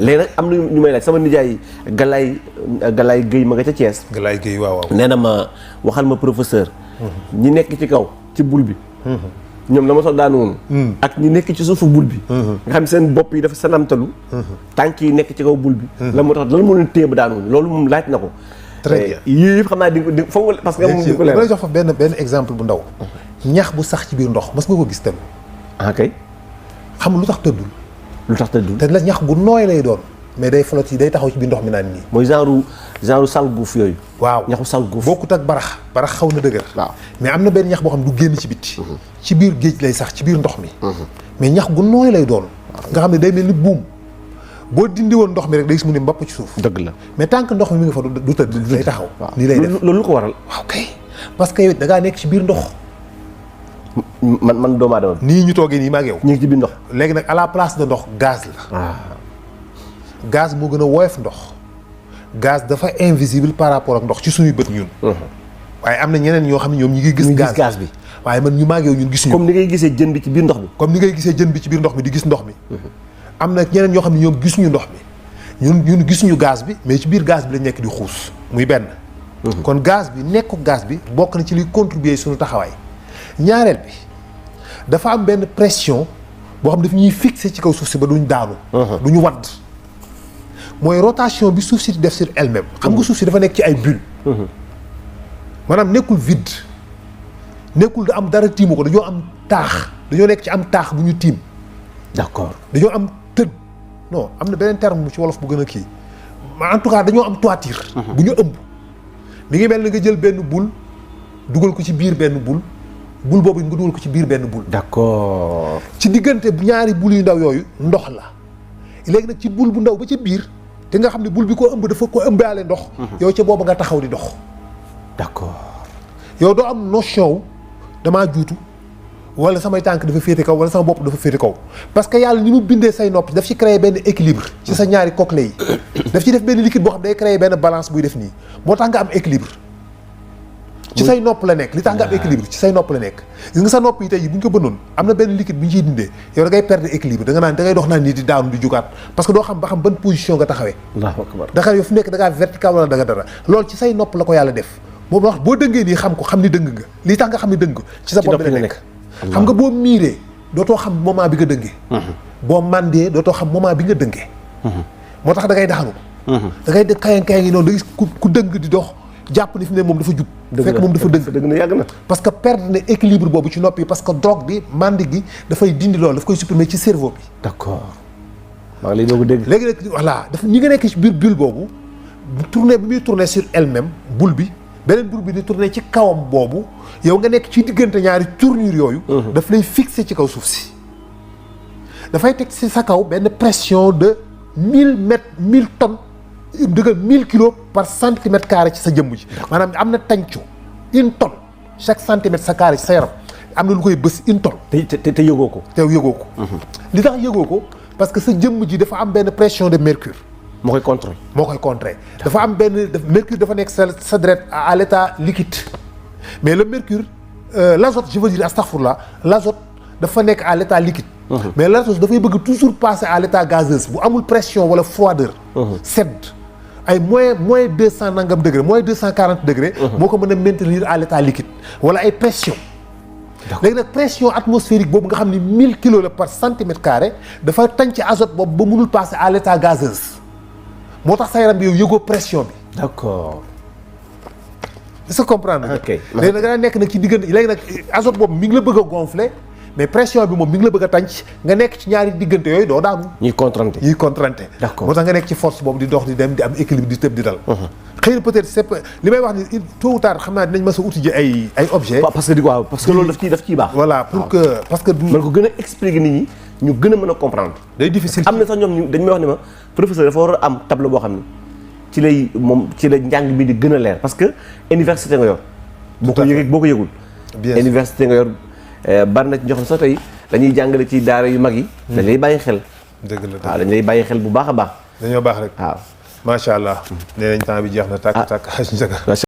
léegi nag am na ñu may laaj sama nijaay Galaye Guèye ma nga ca Thiès. Galaye Guèye waaw. nee na ma waxal ma professeur. ñi nekk ci kaw ci bul bi. ñoom la ma soog daanu woon. ak ñi nekk ci suufu bul bi. nga xam seen bopp yi dafa sanamtalu. tànk yi nekk ci kaw bul bi. la moo tax lan moo leen téye ba daanu woon loolu moom laaj na ko. très bien yii yëpp xam naa di foog parce que moom di ko leer. lay jox fa benn exemple bu ndaw. ñax bu sax ci biir ndox mas nga ko gis tamit. ah kay. xam lu tax tëddul. lu tax tëddul te la ñax gu nooy lay doon. mais day flotte yi day taxaw ci biir ndox mi naan nii. mooy genre salguuf yooyu. waaw ñaxu salguuf. bokkut ak barax xaw na dëgër. waaw mais am na benn ñax boo xam ne du génn ci bitti. ci biir géej lay sax ci biir ndox mi. mais ñax gu nooy lay doon. nga xam ne day mel ni buum. boo dindi woon ndox mi rek day gis mu ne mbapp ci suuf. dëgg la mais tant que ndox mi nga fa du tëdd day taxaw. nii lay def loolu lu ko waral. waaw kay parce que yow da ngaa nekk ci biir ndox. man doomu aadama bi. nii ñu toogee nii ma ak yow. ñu ngi ci biir ndox. léegi nag à la place de ndox gaz la. gaz moo gën a woyof ndox. gaz dafa invisible par rapport ak ndox ci suñuy bët ñun. waaye am na ñeneen ñoo xam ne ñoom ñi ngi gis. gaz bi waaye man ñu ma ak yow ñun gisuñu. comme ni ngay gisee jën bi ci biir ndox mi. comme ni ngay gisee jën bi ci biir ndox mi di gis ndox mi. am na ñeneen ñoo xam ne ñoom gisuñu ndox mi ñun gisuñu gaz bi mais ci biir gaz bi lañ nekk di xuus muy benn. kon gaz bi nekku gaz bi bokk na ci liy contribuer suñu taxawaay. ñaareel bi dafa am benn pression boo xam ne daf ñuy fixer ci kaw suuf si ba duñ daanu. duñu wadd mooy rotation bi suuf si di def sur elle-même. xam nga suuf si dafa nekk ci ay bulles. maanaam nekkul vide nekkul da am dara tiimu ko dañoo am taax dañoo nekk ci am taax bu ñu tiim. d'accord dañoo am tëdd non am na beneen terme ci wolof bu gën a kii en tout cas dañoo am toiture. bu ñu ëmb mi ngi mel ni nga jël benn boule dugal ko ci biir benn boule boule boobu nga dugal ko ci biir benn boule. d'accord. ci diggante ñaari boule yu ndaw yooyu ndox la léegi nag ci boule bu ndaw ba ca biir te nga xam ne boule bi ko ëmb dafa ko ëmbaale ndox. yow ca boobu nga taxaw di dox. d'accord. yow doo am notion wu damaa juutu wala samay tànk dafa féete kaw wala sama bopp dafa féete kaw parce que yàlla ni mu bindee say nopp daf ci créer benn équilibre ci sa ñaari cochlée yi daf ci def benn liquide boo xam day créer benn balance buy def nii moo tax nga am équilibre ci say nopp la nekk li tax nga am équilibre ci say nopp la nekk gis nga sa nopp yi tey yi bu ñu ko bënnoon am na benn liquide bu ñu ciy dindee yow da ngay perdre équilibre da ngay dox naan nii di daanu di jugaat parce que doo xam ba xam ban position nga taxawee Allahu akbar. da nga yow fu nekk da ngaa vertical wala da nga dara loolu ci say nopp la ko yàlla def moom wax boo dëngee nii xam ko xam ni dëng nga li tax nga xam ni dëng ci sa bopp bi la nekk xam nga boo miiree dootoo xam moment bi nga dëngee boo mandee dootoo xam moment bi nga dëngee moo tax da ngay daanu da ngay dëg kayan yi noonu da gis ku dëng di dox jàpp ni fi ne moom dafa jub fekk moom dafa dëng na yàgg na parce que perdre na équilibre boobu ci nopp yi parce que drogue bi mandi gi dafay dindi loolu daf koy supprimer ci cerveau bi d'accord maa ngi lay doog a dégg léegi nag voilà dafa ñi nga nekk ci biir bulle boobu tourner bi muy tourner sur elle-même boule bi beneen boule bi di tourner ci kawam boobu yow nga nekk ci diggante ñaari tournure yooyu daf lay fixer ci kaw suuf si dafay teg ci sa kaw benn pression de 1000 tonnes dëggal 1000 kilos par centimètre carré ci sa jëmm ji maanaam am na tàncu 1 tonne chaque centimètre sa carré ci sa yaram am na lu koy bës 1 tonne te yëgoo ko te yëgoo ko li tax yëgoo ko parce que sa jëmm ji dafa am benn pression de mercure moo koy contrôler dafa am benn mercure dafa nekk sa deret à l'état liquide mais le mercure l'azote je veux dire astaghfirullah l'azote dafa nekk à l'état liquide mais l'azote dafay bëgg toujours passer à l'état gazeuse bu amul pression wala froideur sedd ay moins 200 nangam degré moins 240 degré moo ko mën a maintenir à l'état liquide wala ay pression léegi nag pression atmosphérique boobu nga xam ni 1000 kilos la par centimètre carré dafa tànc azote boobu ba mënul passer à l'état gazeuse moo tax sa yaram bi yow yëgoo pression bi d'accord est-ce que comprendre ok léegi nag nga nekk nag ci diggante léegi nag azote boobu mi ngi la bëgg a gonfler mais pression bi moom mi ngi la bëgg a tànc nga nekk ci ñaari diggante yooyu doo daanu ñuy contranté d'accord moo tax nga nekk ci force boobu di dox di dem di am équilibre di tëb di dal xëy na peut-être c'est li may wax ni tôt ou tard xam naa dinañ mës a uti ji ay objets parce que loolu daf ciy baax voilà pour que parce que man ko gën a expliquer nit ñi ñu gën a mën a comprendre. day difficile am na sax ñoom dañ may wax ni ma professeur dafa war a am tableau boo xam ne ci la njàng mi di gën a leer parce que université nga yor. boo ko yëgul. bien université nga yor bari na ci ñoo xam sax tey dañuy jàngale ci daara yu mag yi. dañ lay bàyyi xel. dëgg la waaw dañ lay bàyyi xel bu baax a baax. dañoo baax rek. waaw macha allah. nee nañ temps bi jeex na tàkk. Hadj Ndiaga